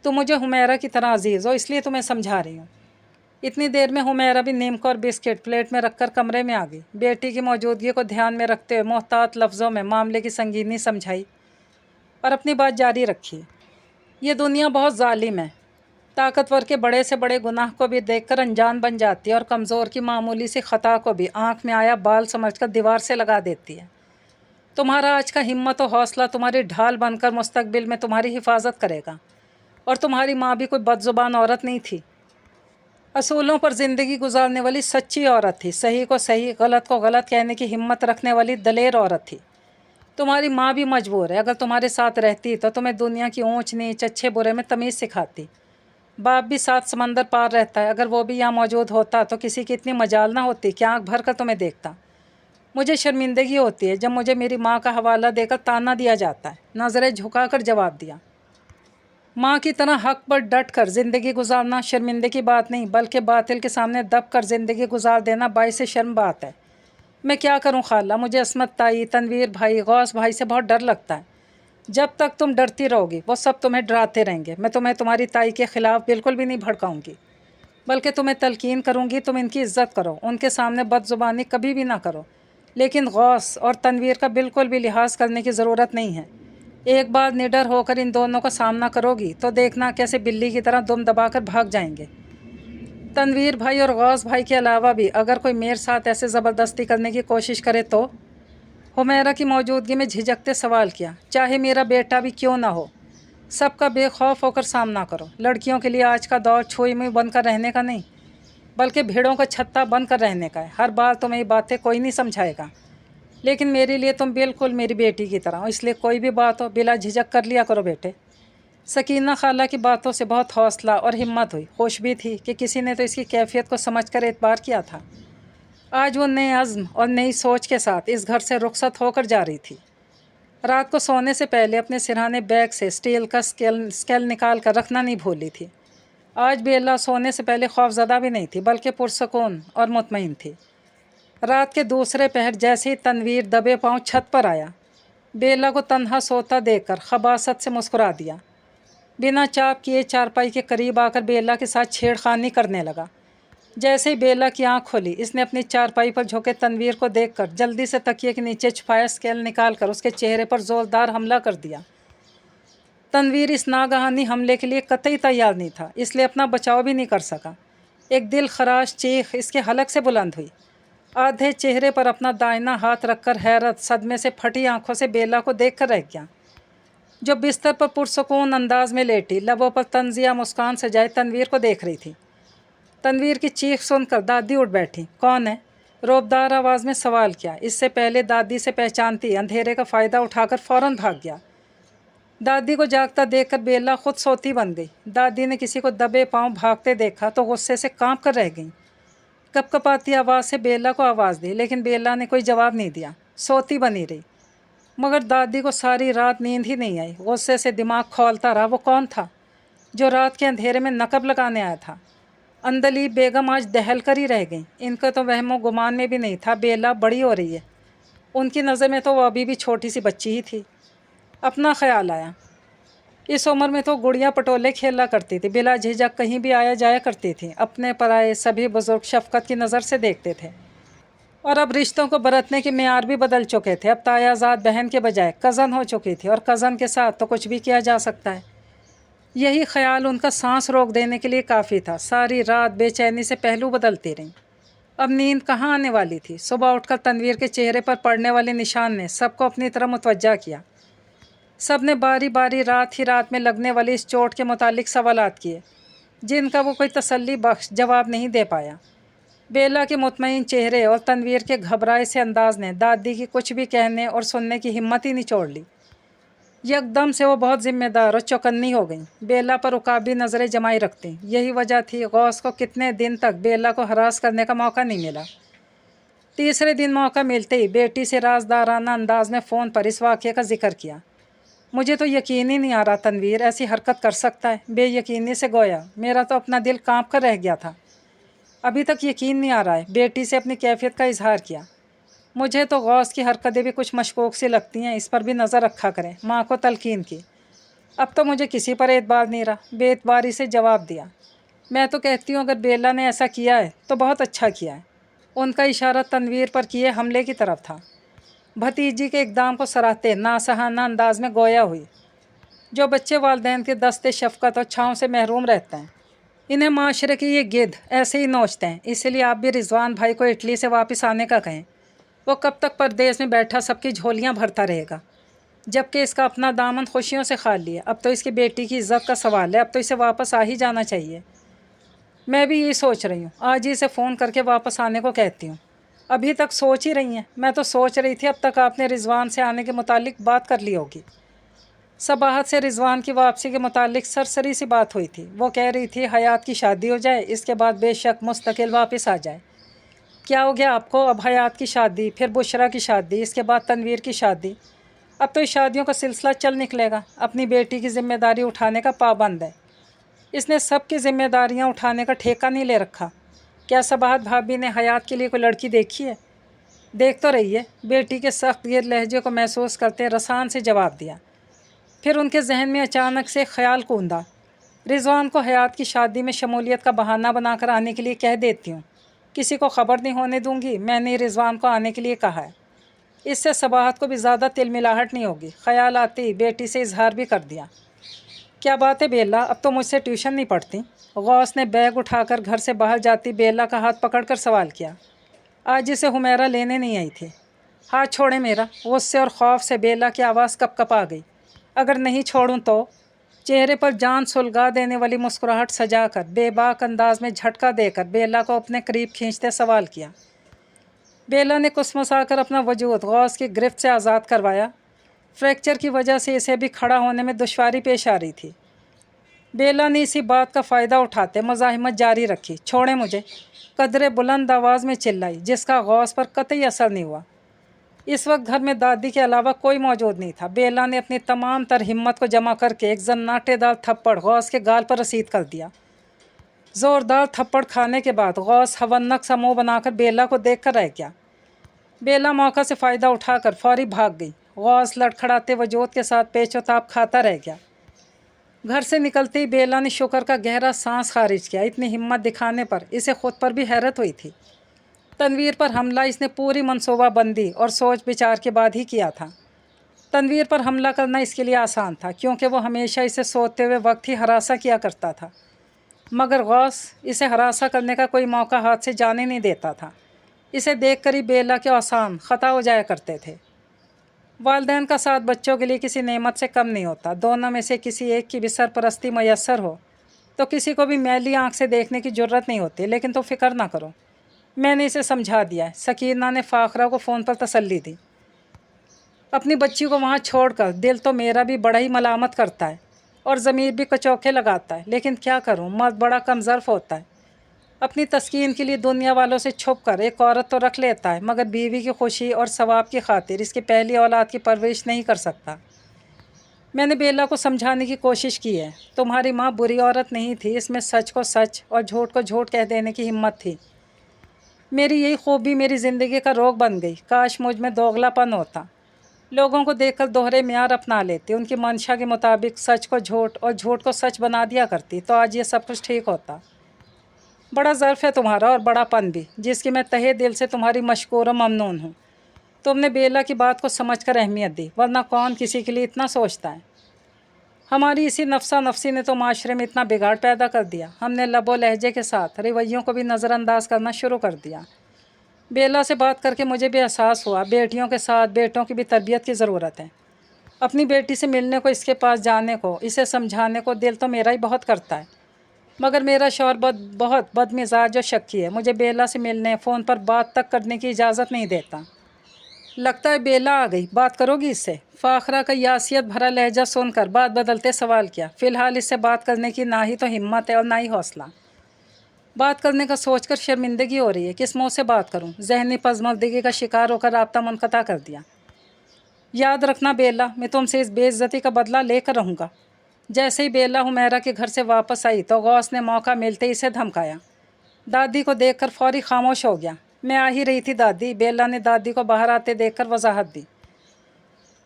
Speaker 1: तुम मुझे हुमैरा की तरह अजीज़ हो, इसलिए तुम्हें समझा रही हूँ। इतनी देर में हुमैरा भी नीमका और बिस्किट प्लेट में रखकर कमरे में आ गई। बेटी की मौजूदगी को ध्यान में रखते हुए मोहतात लफ्ज़ों में मामले की संगीनी समझाई और अपनी बात जारी रखी। ये दुनिया बहुत जालिम है। ताकतवर के बड़े से बड़े गुनाह को भी देखकर अनजान बन जाती है और कमज़ोर की मामूली सी ख़ता को भी आँख में आया बाल समझकर दीवार से लगा देती है। तुम्हारा आज का हिम्मत और हौसला तुम्हारी ढाल बनकर मुस्तकबिल में तुम्हारी हिफाजत करेगा। और तुम्हारी माँ भी कोई बदज़ुबान औरत नहीं थी, असूलों पर ज़िंदगी गुजारने वाली सच्ची औरत थी। सही को सही, गलत को गलत कहने की हिम्मत रखने वाली दलेर औरत थी। तुम्हारी माँ भी मजबूर है। अगर तुम्हारे साथ रहती तो तुम्हें दुनिया की ऊंच नीच, अच्छे बुरे में तमीज़ सिखाती। बाप भी सात समंदर पार रहता है, अगर वो भी यहाँ मौजूद होता तो किसी की इतनी मजाल ना होती कि आँख भर कर तुम्हें देखता। मुझे शर्मिंदगी होती है जब मुझे मेरी माँ का हवाला देकर ताना दिया जाता है। नज़रें झुका कर जवाब दिया। माँ की तरह हक पर डट कर ज़िंदगी गुजारना शर्मिंदगी की बात नहीं, बल्कि बातिल के सामने दब कर ज़िंदगी गुजार देना बाइस शर्म बात है। मैं क्या करूँ खाला, मुझे असमत ताई, तनवीर भाई, गौस भाई से बहुत डर लगता है। जब तक तुम डरती रहोगी वो सब तुम्हें डराते रहेंगे। मैं तुम्हें तुम्हारी ताई के ख़िलाफ़ बिल्कुल भी नहीं भड़काऊँगी, बल्कि तुम्हें तलकीन करूँगी तुम इनकी इज़्ज़त करो, उनके सामने बदज़ुबानी कभी भी ना करो। लेकिन गौस और तनवीर का बिल्कुल भी लिहाज करने की ज़रूरत नहीं है। एक बार निडर होकर इन दोनों का सामना करोगी तो देखना कैसे बिल्ली की तरह दुम दबाकर भाग जाएंगे। तनवीर भाई और गौस भाई के अलावा भी अगर कोई मेरे साथ ऐसे ज़बरदस्ती करने की कोशिश करे तो। हुमैरा की मौजूदगी में झिझकते सवाल किया। चाहे मेरा बेटा भी क्यों ना हो, सबका बेखौफ होकर सामना करो। लड़कियों के लिए आज का दौर छुई मुई बनकर रहने का नहीं, बल्कि भीड़ों का छत्ता बनकर रहने का है। हर बार तुम्हें ये बातें कोई नहीं समझाएगा, लेकिन मेरे लिए तुम बिल्कुल मेरी बेटी की तरह हो, इसलिए कोई भी बात हो बिला झिझक कर लिया करो बेटे। सकीना खाला की बातों से बहुत हौसला और हिम्मत हुई। खुश भी थी कि किसी ने तो इसकी कैफियत को समझकर एतबार किया था। आज वो नए अज़्म और नई सोच के साथ इस घर से रुखसत होकर जा रही थी। रात को सोने से पहले अपने सिरहाने बैग से स्टील का स्केल निकाल कर रखना नहीं भूली थी। आज बेला सोने से पहले खौफज़दा भी नहीं थी, बल्कि पुरसकून और मुतमईन थी। रात के दूसरे पहर जैसे ही तनवीर दबे पांव छत पर आया, बेला को तन्हा सोता देखकर खबासत से मुस्कुरा दिया। बिना चाप किए चारपाई के करीब आकर बेला के साथ छेड़खानी करने लगा। जैसे ही बेला की आंख खोली, इसने अपनी चारपाई पर झुके तनवीर को देखकर जल्दी से तकिए के नीचे छुपाया स्केल निकालकर उसके चेहरे पर ज़ोरदार हमला कर दिया। तनवीर इस नागहानी हमले के लिए कतई तैयार नहीं था, इसलिए अपना बचाव भी नहीं कर सका। एक दिल खराश चीख इसके हलक से बुलंद हुई। आधे चेहरे पर अपना दाहिना हाथ रखकर हैरत सदमे से फटी आंखों से बेला को देख कर रह गया, जो बिस्तर पर पुरसकून अंदाज में लेटी लबों पर तंजिया मुस्कान सजाए तनवीर को देख रही थी। तनवीर की चीख सुनकर दादी उठ बैठी। कौन है? रोबदार आवाज़ में सवाल किया। इससे पहले दादी से पहचानती अंधेरे का फ़ायदा उठाकर फ़ौरन भाग गया। दादी को जागता देखकर बेला खुद सोती बन गई। दादी ने किसी को दबे पांव भागते देखा तो गुस्से से कांप कर रह गई। कपकपाती आवाज़ से बेला को आवाज़ दी, लेकिन बेला ने कोई जवाब नहीं दिया, सोती बनी रही। मगर दादी को सारी रात नींद ही नहीं आई। गुस्से से दिमाग खौलता रहा। वो कौन था जो रात के अंधेरे में नकब लगाने आया था? अंदलीब बेगम आज दहल कर ही रह गई। इनका तो वहमो गुमान में भी नहीं था बेला बड़ी हो रही है। उनकी नज़र में तो वो अभी भी छोटी सी बच्ची ही थी। अपना ख्याल आया, इस उम्र में तो गुड़िया पटोले खेला करती थी, बिला झिझक कहीं भी आया जाया करती थी। अपने पराए सभी बुजुर्ग शफकत की नज़र से देखते थे। और अब रिश्तों को बरतने के मेयार भी बदल चुके थे। अब तायाजाद बहन के बजाय कज़न हो चुकी थी, और कज़न के साथ तो कुछ भी किया जा सकता है। यही ख्याल उनका सांस रोक देने के लिए काफ़ी था। सारी रात बेचैनी से पहलू बदलती रहीं। अब नींद कहाँ आने वाली थी। सुबह उठकर तनवीर के चेहरे पर पड़ने वाले निशान ने सबको अपनी तरफ मुतवज्जा किया। सब ने बारी बारी रात ही रात में लगने वाली इस चोट के मुतालिक सवालात किए, जिनका वो कोई तसल्ली बख्श जवाब नहीं दे पाया। बेला के मुतमईन चेहरे और तनवीर के घबराए से अंदाज ने दादी की कुछ भी कहने और सुनने की हिम्मत ही निचोड़ ली। एकदम से वो बहुत जिम्मेदार और चौकन्नी हो गई, बेला पर उकाबी नज़रें जमाई रखती। यही वजह थी गौस को कितने दिन तक बेला को हरास करने का मौका नहीं मिला। तीसरे दिन मौका मिलते ही बेटी से राजदाराना अंदाज में फ़ोन पर इस वाक़े का जिक्र किया। मुझे तो यकीन ही नहीं आ रहा तनवीर ऐसी हरकत कर सकता है। बेयकीनी से गोया, मेरा तो अपना दिल कांप कर रह गया था। अभी तक यकीन नहीं आ रहा है। बेटी से अपनी कैफियत का इजहार किया। मुझे तो गौस की हरकतें भी कुछ मशकूक सी लगती हैं, इस पर भी नज़र रखा करें। माँ को तलकीन की। अब तो मुझे किसी पर एतबार नहीं रहा। बेएतबारी से जवाब दिया। मैं तो कहती हूँ अगर बेला ने ऐसा किया है तो बहुत अच्छा किया है। उनका इशारा तनवीर पर किए हमले की तरफ था। भतीजी के इक़दाम को सराहते नासहाना अंदाज में गोया हुई। जो बच्चे वालिदैन के दस्ते शफ़क़त और छाँव से महरूम रहते हैं, इन्हें माशरे के ये गिद्ध ऐसे ही नोचते हैं। इसलिए आप भी रिजवान भाई को इटली से वापस आने का कहें। वो कब तक परदेश में बैठा सबकी झोलियाँ भरता रहेगा, जबकि इसका अपना दामन खुशियों से खाली है। अब तो इसकी बेटी की इज़्ज़त का सवाल है, अब तो इसे वापस आ ही जाना चाहिए। मैं भी यही सोच रही हूँ, आज ही इसे फ़ोन करके वापस आने को कहती हूँ। अभी तक सोच ही रही हैं? मैं तो सोच रही थी अब तक आपने रिजवान से आने के मुतालिक बात कर ली होगी। सबाहत से रिजवान की वापसी के मुतालिक सरसरी सी बात हुई थी। वो कह रही थी हयात की शादी हो जाए, इसके बाद बेशक मुस्तकिल वापस आ जाए। क्या हो गया आपको? अब हयात की शादी, फिर बुशरा की शादी, इसके बाद तनवीर की शादी। अब तो इस शादियों का सिलसिला चल निकलेगा। अपनी बेटी की जिम्मेदारी उठाने का पाबंद है। इसने सब की जिम्मेदारियाँ उठाने का ठेका नहीं ले रखा। क्या सबाहत भाभी ने हयात के लिए कोई लड़की देखी है? देख तो रही है। बेटी के सख्त गिर लहजे को महसूस करते रसान से जवाब दिया। फिर उनके जहन में अचानक से ख्याल कूंदा, रिजवान को हयात की शादी में शमूलियत का बहाना बनाकर आने के लिए कह देती हूँ। किसी को ख़बर नहीं होने दूंगी। मैंने रिजवान को आने के लिए कहा है। इससे सबाहत को भी ज़्यादा तिलमिलाहट नहीं होगी। ख्याल आते ही बेटी से इजहार भी कर दिया। क्या बात है बेला, अब तो मुझसे ट्यूशन नहीं पढ़ती? गौस ने बैग उठाकर घर से बाहर जाती बेला का हाथ पकड़कर सवाल किया। आज इसे हुमैरा लेने नहीं आई थी। हाथ छोड़े मेरा। गुस्से और खौफ से बेला की आवाज़ कँप आ गई। अगर नहीं छोड़ूं तो? चेहरे पर जान सुलगा देने वाली मुस्कुराहट सजाकर बेबाक अंदाज में झटका देकर बेला को अपने करीब खींचते सवाल किया। बेला ने कुसमुसाकर अपना वजूद गौस की गिरफ्त से आज़ाद करवाया। फ्रैक्चर की वजह से इसे भी खड़ा होने में दुश्वारी पेश आ रही थी। बेला ने इसी बात का फ़ायदा उठाते मज़ाहिमत जारी रखी। छोड़े मुझे, कदरे बुलंद आवाज़ में चिल्लाई, जिसका गौस पर कतई असर नहीं हुआ। इस वक्त घर में दादी के अलावा कोई मौजूद नहीं था। बेला ने अपनी तमाम तर हिम्मत को जमा करके एक जन्नाटेदार थप्पड़ गौस के गाल पर रसीद कर दिया। ज़ोरदार थप्पड़ खाने के बाद गौस हवन्नक सा मुँह बनाकर बेला को देख कर रह गया। बेला मौका से फ़ायदा उठाकर फौरी भाग गई। गौस लड़खड़ाते वजूद के साथ पेचोताप खाता रह गया। घर से निकलते ही बेला ने शुक्र का गहरा सांस खारिज किया। इतनी हिम्मत दिखाने पर इसे खुद पर भी हैरत हुई थी। तनवीर पर हमला इसने पूरी मनसूबाबंदी और सोच विचार के बाद ही किया था। तनवीर पर हमला करना इसके लिए आसान था, क्योंकि वो हमेशा इसे सोते हुए वक्त ही हरासा किया करता था। मगर गौस इसे हरासा करने का कोई मौका हाथ से जाने नहीं देता था। इसे देखकर ही बेला के औसान ख़ता हो जाया करते थे। वालिदैन का साथ बच्चों के लिए किसी नेमत से कम नहीं होता। दोनों में से किसी एक की भी सरपरस्ती मैसर हो तो किसी को भी मैली आँख से देखने की ज़रूरत नहीं होती। लेकिन तो फ़िक्र ना करो, मैंने इसे समझा दिया है। सकीना ने फ़ाखरा को फ़ोन पर तसल्ली दी। अपनी बच्ची को वहाँ छोड़कर दिल तो मेरा भी बड़ा ही मलामत करता है और ज़मीर भी कचौखे लगाता है। लेकिन क्या करूँ, मर्द बड़ा कमज़र्फ़ होता है। अपनी तस्कीन के लिए दुनिया वालों से छुप कर एक औरत तो रख लेता है, मगर बीवी की खुशी और सवाब की खातिर इसकी पहली औलाद की परवरिश नहीं कर सकता। मैंने बेला को समझाने की कोशिश की है। तुम्हारी माँ बुरी औरत नहीं थी, इसमें सच को सच और झूठ को झूठ कह देने की हिम्मत थी। मेरी यही खूबी मेरी ज़िंदगी का रोग बन गई। काश मुझ में दोगलापन होता। लोगों को देखकर दोहरे म्यार अपना लेती, उनकी मंशा के मुताबिक सच को झूठ और झूठ को सच बना दिया करती, तो आज ये सब कुछ ठीक होता। बड़ा ज़र्फ़ है तुम्हारा और बड़ापन भी, जिसकी मैं तहे दिल से तुम्हारी मशकूर और ममनून हूँ। तुमने बेला की बात को समझकर अहमियत दी, वरना कौन किसी के लिए इतना सोचता है। हमारी इसी नफसा नफसी ने तो माशरे में इतना बिगाड़ पैदा कर दिया। हमने लबो लहजे के साथ रवैयों को भी नज़रअंदाज करना शुरू कर दिया। बेला से बात करके मुझे भी एहसास हुआ बेटियों के साथ बेटों की भी तरबियत की ज़रूरत है। अपनी बेटी से मिलने को, इसके पास जाने को, इसे समझाने को दिल तो मेरा ही बहुत करता है। मगर मेरा शौहर बहुत बदमिजाज और शक्की है। मुझे बेला से मिलने, फ़ोन पर बात तक करने की इजाज़त नहीं देता। लगता है बेला आ गई, बात करोगी इससे? फ़ाखरा का यासियत भरा लहजा सुनकर बात बदलते सवाल किया। फ़िलहाल इससे बात करने की ना ही तो हिम्मत है और ना ही हौसला। बात करने का सोचकर शर्मिंदगी हो रही है, किस मुँह से बात करूँ? ज़हनी पज़मर्दगी का शिकार होकर राब्ता मुनक़ता कर दिया। याद रखना बेला, मैं तुमसे इस बेइज्जती का बदला लेकर रहूँगा। जैसे ही बेला हुमैरा के घर से वापस आई तो गौस ने मौका मिलते ही इसे धमकाया। दादी को देखकर फौरी खामोश हो गया। मैं आ ही रही थी दादी, बेला ने दादी को बाहर आते देखकर वजाहत दी।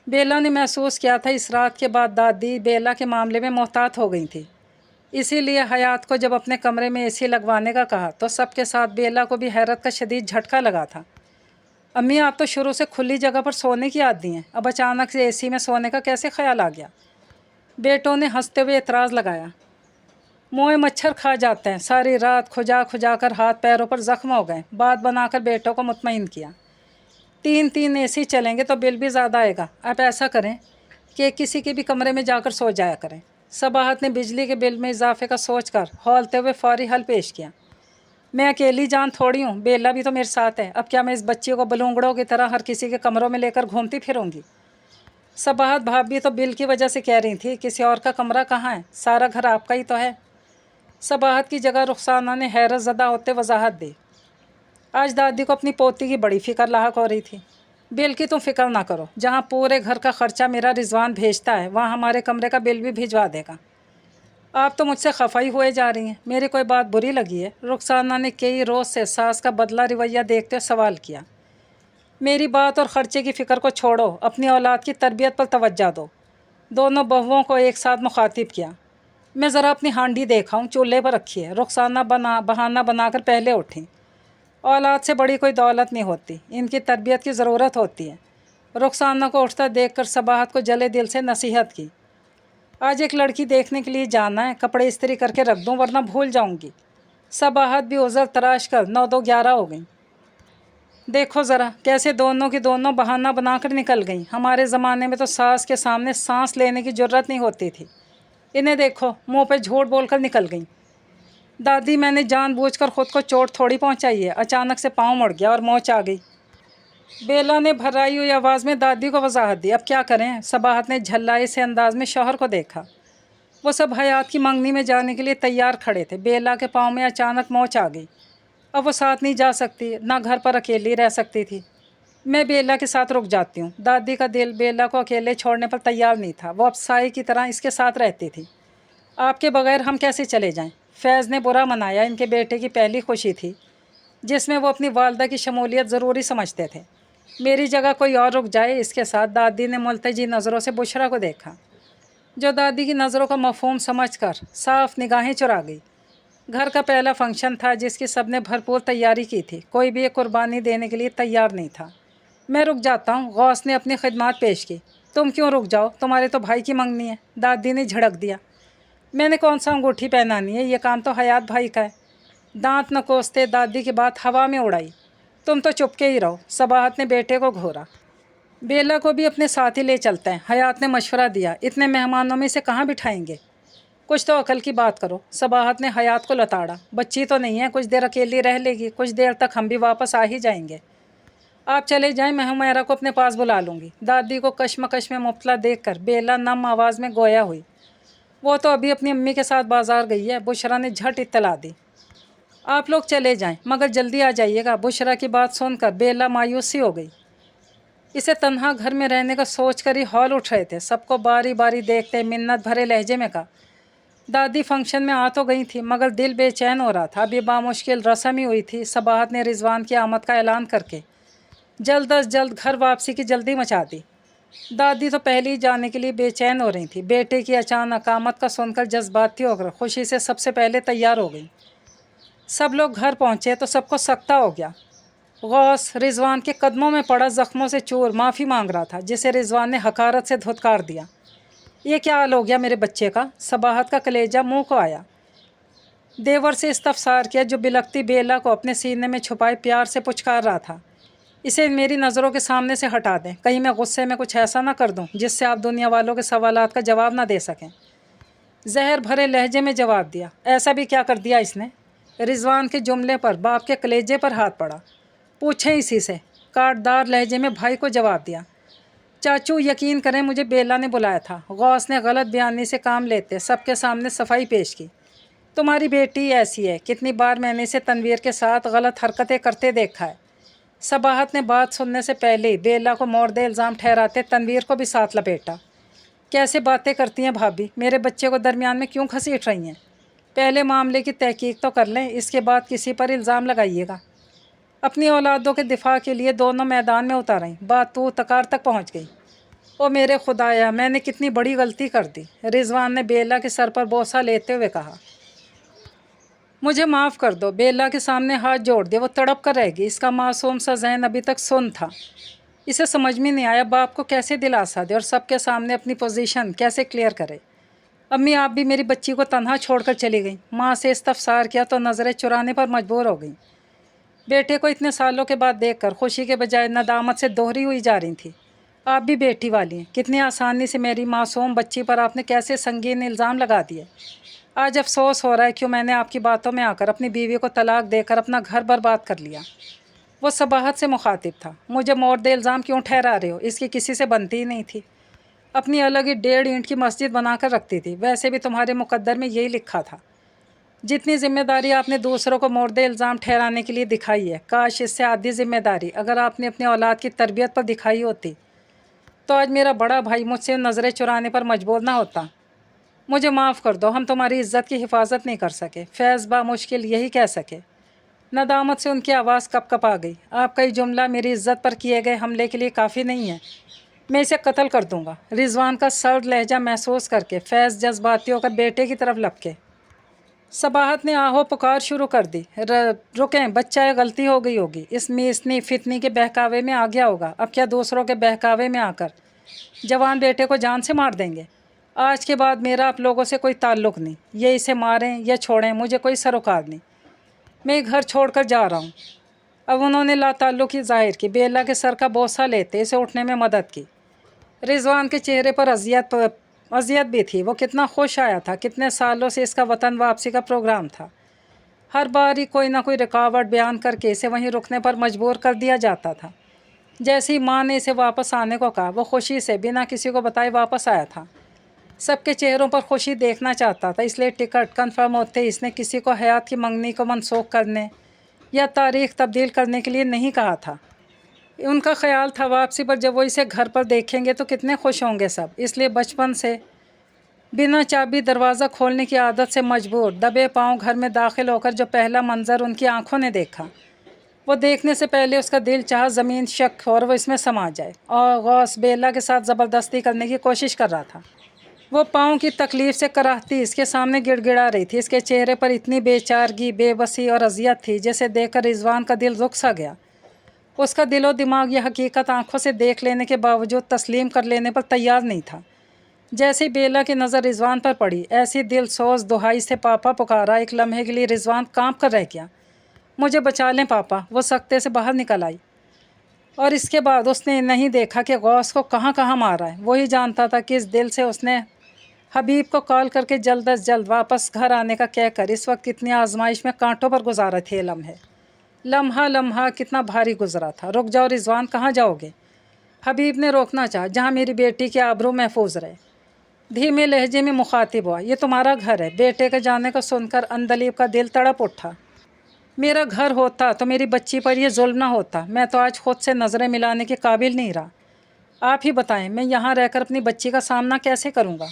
Speaker 1: बेला ने महसूस किया था इस रात के बाद दादी बेला के मामले में मोहतात हो गई थी। इसीलिए हयात को जब अपने कमरे में एसी लगवाने का कहा तो सबके साथ बेला को भी हैरत का शदीद झटका लगा था। अम्मी, आप तो शुरू से खुली जगह पर सोने की आदी हैं, अब अचानक से एसी में सोने का कैसे ख्याल आ गया? बेटों ने हंसते हुए एतराज़ लगाया। मोए मच्छर खा जाते हैं, सारी रात खुजा खुजा कर हाथ पैरों पर ज़ख्म हो गए। बात बनाकर बेटों को मुतमईन किया। 3 एसी चलेंगे तो बिल भी ज़्यादा आएगा। आप ऐसा करें कि किसी के भी कमरे में जाकर सो जाया करें। सबाहत ने बिजली के बिल में इजाफे का सोचकर हौलते हुए फौरी हल पेश किया। मैं अकेली जान थोड़ी हूँ, बेला भी तो मेरे साथ है। अब क्या मैं इस बच्ची को बलूंगड़ों की तरह हर किसी के कमरों में लेकर घूमती फिरूंगी? सबाहत भाभी तो बिल की वजह से कह रही थी, किसी और का कमरा कहाँ है? सारा घर आपका ही तो है। सबाहत की जगह रुखसाना ने हैरत ज़दा होते वजाहत दी। आज दादी को अपनी पोती की बड़ी फ़िक्र लाहक हो रही थी। बिल की तुम फिक्र ना करो, जहाँ पूरे घर का ख़र्चा मेरा रिजवान भेजता है वहाँ हमारे कमरे का बिल भी भिजवा देगा। आप तो मुझसे खफाई हुए जा रही हैं, मेरी कोई बात बुरी लगी है? रुखसाना ने कई रोज़ से सास का बदला रवैया देखते हुए सवाल किया। मेरी बात और ख़र्चे की फ़िक्र को छोड़ो, अपनी औलाद की तरबियत पर तवज्जो दो। दोनों बहुओं को एक साथ मुखातिब किया। मैं ज़रा अपनी हांडी देखा हूँ, चूल्हे पर रखी है। रुखसाना बहाना बनाकर पहले उठी। औलाद से बड़ी कोई दौलत नहीं होती, इनकी तरबियत की ज़रूरत होती है। रुखसाना को उठता देखकर सबाहत को जले दिल से नसीहत की। आज एक लड़की देखने के लिए जाना है, कपड़े इस्त्री करके रख दूँ वरना भूल जाऊँगी। सबाहत भी उज़र तराश कर 9-2-11 हो गई। देखो ज़रा कैसे दोनों की दोनों बहाना बनाकर निकल गईं। हमारे ज़माने में तो सास के सामने सांस लेने की ज़रूरत नहीं होती थी। इन्हें देखो, मुंह पे झूठ बोलकर निकल गईं। दादी, मैंने जानबूझकर ख़ुद को चोट थोड़ी पहुंचाई है, अचानक से पाँव मुड़ गया और मोच आ गई। बेला ने भर्राई हुई आवाज़ में दादी को वजाहत दी। अब क्या करें? सबाहत ने झल्लाए से अंदाज में शौहर को देखा। वो सब हयात की मंगनी में जाने के लिए तैयार खड़े थे। बेला के पाँव में अचानक मोच आ गई। अब वो साथ नहीं जा सकती, ना घर पर अकेली रह सकती थी। मैं बेला के साथ रुक जाती हूँ। दादी का दिल बेला को अकेले छोड़ने पर तैयार नहीं था। वो अब साई की तरह इसके साथ रहती थी। आपके बगैर हम कैसे चले जाएं? फैज़ ने बुरा मनाया। इनके बेटे की पहली खुशी थी जिसमें वो अपनी वालदा की शमूलियत ज़रूरी समझते थे। मेरी जगह कोई और रुक जाए इसके साथ। दादी ने मुल्तजी नज़रों से बुशरा को देखा, जो दादी की नज़रों का मफ़हूम समझकर साफ निगाहें चुरा गई। घर का पहला फंक्शन था जिसकी सबने भरपूर तैयारी की थी। कोई भी एक कुर्बानी देने के लिए तैयार नहीं था। मैं रुक जाता हूँ, गौस ने अपनी खिदमत पेश की। तुम क्यों रुक जाओ, तुम्हारे तो भाई की मंगनी है। दादी ने झड़क दिया। मैंने कौन सा अंगूठी पहनानी है, ये काम तो हयात भाई का है। दांत न कोसते दादी की बात हवा में उड़ाई। तुम तो चुपके ही रहो। सबाहत ने बेटे को घूरा। बेला को भी अपने साथ ही ले चलते हैं, हयात ने मशवरा दिया। इतने मेहमानों में से कहाँ बिठाएंगे? कुछ तो अकल की बात करो। सबाहत ने हयात को लताड़ा। बच्ची तो नहीं है, कुछ देर अकेली रह लेगी। कुछ देर तक हम भी वापस आ ही जाएंगे। आप चले जाएं, मैं हुमैरा को अपने पास बुला लूँगी। दादी को कश्मकश में मुब्तला देखकर बेला नम आवाज़ में गोया हुई। वो तो अभी अपनी अम्मी के साथ बाज़ार गई है। बुशरा ने झट इत्तला दी। आप लोग चले जाएं, मगर जल्दी आ जाइएगा। बुशरा की बात सुनकर बेला मायूसी हो गई। इसे तन्हा घर में रहने का सोच कर ही हौल उठ रहे थे। सबको बारी बारी देखते मिन्नत भरे लहजे में कहा, दादी फंक्शन में आ तो गई थी मगर दिल बेचैन हो रहा था। अभी बामुश्किल रस्म ही हुई थी। सबाहत ने रिजवान की आमद का ऐलान करके जल्द अज जल्द घर वापसी की जल्दी मचा दी। दादी तो पहले ही जाने के लिए बेचैन हो रही थी। बेटे की अचानक आमद का सुनकर जज्बाती होकर खुशी से सबसे पहले तैयार हो गई। सब लोग घर पहुँचे तो सबको सकता हो गया। गौस रिजवान के कदमों में पड़ा ज़ख्मों से चूर माफ़ी मांग रहा था, जिसे रिजवान ने हकारत से धुतकार दिया। ये क्या हाल हो गया मेरे बच्चे का? सबाहत का कलेजा मुंह को आया। देवर से इस्तफसार किया, जो बिलकती बेला को अपने सीने में छुपाए प्यार से पुचकार रहा था। इसे मेरी नज़रों के सामने से हटा दें, कहीं मैं गुस्से में कुछ ऐसा ना कर दूं जिससे आप दुनिया वालों के सवालात का जवाब ना दे सकें। जहर भरे लहजे में जवाब दिया। ऐसा भी क्या कर दिया इसने? रिजवान के जुमले पर बाप के कलेजे पर हाथ पड़ा। पूछें इसी से, काटदार लहजे में भाई को जवाब दिया। चाचू यकीन करें, मुझे बेला ने बुलाया था। गौस ने गलत बयानी से काम लेते सबके सामने सफाई पेश की। तुम्हारी बेटी ऐसी है, कितनी बार मैंने इसे तनवीर के साथ गलत हरकतें करते देखा है। सबाहत ने बात सुनने से पहले ही बेला को मोर्दे इल्ज़ाम ठहराते तनवीर को भी साथ लपेटा। कैसे बातें करती हैं भाभी, मेरे बच्चे को दरमियान में क्यों घसीट रही हैं? पहले मामले की तहकीक तो कर लें, इसके बाद किसी पर इल्ज़ाम लगाइएगा। अपनी औलादों के दिफा के लिए दोनों मैदान में उतारें। बात तो तकार तक पहुंच गई। ओ मेरे खुदाया, मैंने कितनी बड़ी गलती कर दी। रिजवान ने बेला के सर पर बोसा लेते हुए कहा। मुझे माफ़ कर दो। बेला के सामने हाथ जोड़ दे, वो तड़प कर रहेगी। इसका मासूम सा जहन अभी तक सुन्न था। इसे समझ में नहीं आया बाप को कैसे दिलासा दे और सबके सामने अपनी पोजीशन कैसे क्लियर करे। अम्मी, आप भी मेरी बच्ची को तन्हा छोड़कर चली गई। माँ से इस्तफसार किया तो नज़रें चुराने पर मजबूर हो गई। बेटे को इतने सालों के बाद देखकर खुशी के बजाय नदामत से दोहरी हुई जा रही थी। आप भी बेटी वाली हैं, कितनी आसानी से मेरी मासूम बच्ची पर आपने कैसे संगीन इल्ज़ाम लगा दिए। आज अफसोस हो रहा है क्यों मैंने आपकी बातों में आकर अपनी बीवी को तलाक देकर अपना घर बर्बाद कर लिया। वो सबाहत से मुखातिब था। मुझे मोर्दे इल्ज़ाम क्यों ठहरा रहे हो? इसकी किसी से बनती ही नहीं थी। अपनी अलग ही 1.5 ईंट की मस्जिद बनाकर रखती थी। वैसे भी तुम्हारे मुकद्दर में यही लिखा था। जितनी जिम्मेदारी आपने दूसरों को मोर्दे इल्ज़ाम ठहराने के लिए दिखाई है, काश इससे आधी जिम्मेदारी अगर आपने अपनी औलाद की तरबियत पर दिखाई होती तो आज मेरा बड़ा भाई मुझसे नज़रें चुराने पर मजबूर ना होता। मुझे माफ़ कर दो, हम तुम्हारी इज़्ज़त की हिफाजत नहीं कर सके। फैज़ बा मुश्किल यही कह सके। नदामत से उनकी आवाज़ कप कप आ गई। आपका ये जुमला मेरी इज़्ज़त पर किए गए हमले के लिए काफ़ी नहीं है। मैं इसे कत्ल कर दूँगा। रिजवान का सर्द लहजा महसूस करके फैज़ जज्बाती होकर बेटे की तरफ लपके। सबाहत ने आहो पुकार शुरू कर दी। रुकें, बच्चा है, गलती हो गई होगी। इस मीसनी फितनी के बहकावे में आ गया होगा। अब क्या दूसरों के बहकावे में आकर जवान बेटे को जान से मार देंगे? आज के बाद मेरा आप लोगों से कोई ताल्लुक़ नहीं। ये इसे मारें या छोड़ें, मुझे कोई सरोकार नहीं। मैं घर छोड़कर जा रहा हूँ। अब उन्होंने लाताल्लुक़ी ज़ाहिर की। बेला के सर का बोसा लेते इसे उठने में मदद की। रिजवान के चेहरे पर अजियत भी थी। वो कितना खुश आया था। कितने सालों से इसका वतन वापसी का प्रोग्राम था। हर बार ही कोई ना कोई रुकावट बयान करके इसे वहीं रुकने पर मजबूर कर दिया जाता था। जैसे ही माँ ने इसे वापस आने को कहा, वो खुशी से बिना किसी को बताए वापस आया था। सबके चेहरों पर खुशी देखना चाहता था, इसलिए टिकट कन्फर्म होते ही इसने किसी को हयात की मंगनी को मनसूख करने या तारीख़ तब्दील करने के लिए नहीं कहा था। उनका ख्याल था वापसी पर जब वो इसे घर पर देखेंगे तो कितने खुश होंगे सब। इसलिए बचपन से बिना चाबी दरवाज़ा खोलने की आदत से मजबूर दबे पांव घर में दाखिल होकर जो पहला मंजर उनकी आंखों ने देखा, वो देखने से पहले उसका दिल चाह ज़मीन शक और वो इसमें समा जाए। और गौस बेला के साथ ज़बरदस्ती करने की कोशिश कर रहा था। वो पाँव की तकलीफ़ से कराहती इसके सामने गिड़गिड़ा रही थी। इसके चेहरे पर इतनी बेचारगी, बेबसी और अजियत थी जिसे देखकर रिजवान का दिल रुक सा गया। उसका दिलो दिमाग यह हकीकत आंखों से देख लेने के बावजूद तस्लीम कर लेने पर तैयार नहीं था। जैसे ही बेला की नज़र रिजवान पर पड़ी, ऐसी दिल सोज दुहाई से पापा पुकारा। एक लम्हे के लिए रिजवान कांप कर रह गया। मुझे बचा लें पापा। वो सख्ते से बाहर निकल आई और इसके बाद उसने नहीं देखा कि गौस को कहाँ कहाँ मारा है। वही जानता था कि इस दिल से उसने हबीब को कॉल करके जल्द अज जल्द वापस घर आने का कहकर इस वक्त कितनी आजमाइश में कांटों पर गुजारा थे। लम्हा लम्हा कितना भारी गुजरा था। रुक जाओ रिजवान, कहाँ जाओगे? हबीब ने रोकना चाहा। जहाँ मेरी बेटी की आबरू महफूज रहे। धीमे लहजे में मुखातिब हुआ। ये तुम्हारा घर है। बेटे के जाने को सुनकर अंदलीब का दिल तड़प उठा। मेरा घर होता तो मेरी बच्ची पर यह जुल्म ना होता। मैं तो आज खुद से नज़रें मिलाने के काबिल नहीं रहा। आप ही बताएं, मैं यहाँ रहकर अपनी बच्ची का सामना कैसे करूँगा?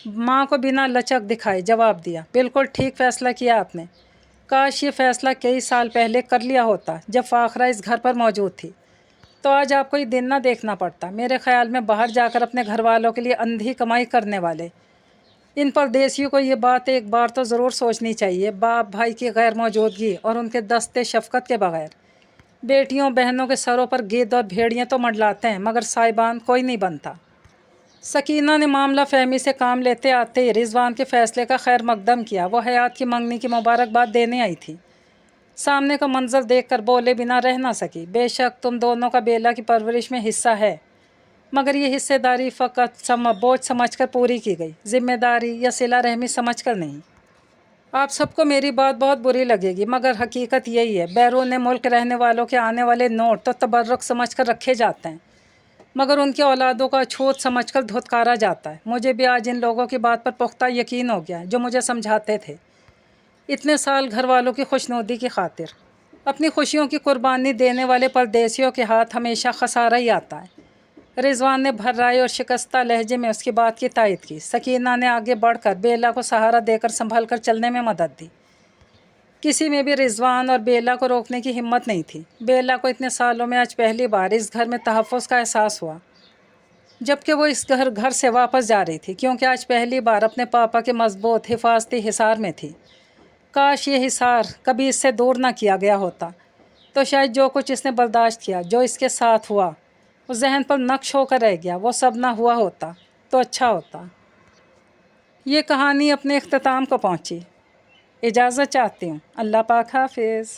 Speaker 1: माँ को बिना लचक दिखाए जवाब दिया। बिल्कुल ठीक फ़ैसला किया आपने। काश ये फ़ैसला कई साल पहले कर लिया होता, जब फ़ाखरा इस घर पर मौजूद थी। तो आज आपको ये दिन ना देखना पड़ता। मेरे ख़्याल में बाहर जाकर अपने घर वालों के लिए अंधी कमाई करने वाले इन परदेसियों को ये बात एक बार तो ज़रूर सोचनी चाहिए। बाप भाई की गैर मौजूदगी और उनके दस्ते शफ़क़त के बग़ैर बेटियों बहनों के सरों पर गिद्ध और भेड़ियाँ तो मंडलाते हैं, मगर साहिबान कोई नहीं बनता। सकीना ने मामला फहमी से काम लेते आते ही रिजवान के फ़ैसले का खैर मकदम किया। वो हयात की मंगनी की मुबारकबाद देने आई थी। सामने का मंजर देखकर बोले बिना रह ना सकी। बेशक तुम दोनों का बेला की परवरिश में हिस्सा है, मगर ये हिस्सेदारी फ़कत बोझ समझकर पूरी की गई, जिम्मेदारी या सिला रहमी समझकर नहीं। आप सबको मेरी बात बहुत बुरी लगेगी, मगर हकीकत यही है। बैरून मुल्क रहने वालों के आने वाले नोट तो तबर्रुक समझकर रखे जाते हैं, मगर उनकी औलादों का अछूत समझकर धुतकारा जाता है। मुझे भी आज इन लोगों की बात पर पुख्ता यकीन हो गया जो मुझे समझाते थे। इतने साल घर वालों की खुशनुदी की खातिर अपनी खुशियों की कुर्बानी देने वाले परदेसियों के हाथ हमेशा खसारा ही आता है। रिजवान ने भर्राए और शिकस्ता लहजे में उसकी बात की तायद की। सकीना ने आगे बढ़कर बेला को सहारा देकर संभल कर चलने में मदद दी। किसी में भी रिजवान और बेला को रोकने की हिम्मत नहीं थी। बेला को इतने सालों में आज पहली बार इस घर में तहफ़्फ़ुज़ का एहसास हुआ, जबकि वो इस घर से वापस जा रही थी, क्योंकि आज पहली बार अपने पापा के मजबूत हिफाजती हिसार में थी। काश ये हिसार कभी इससे दूर ना किया गया होता, तो शायद जो कुछ इसने बर्दाश्त किया, जो इसके साथ हुआ, वो जहन पर नक्श होकर रह गया, वो सब ना हुआ होता तो अच्छा होता। ये कहानी अपने इख्तिताम को पहुंची। इजाज़त चाहती हूँ। अल्लाह पाक हाफिज़।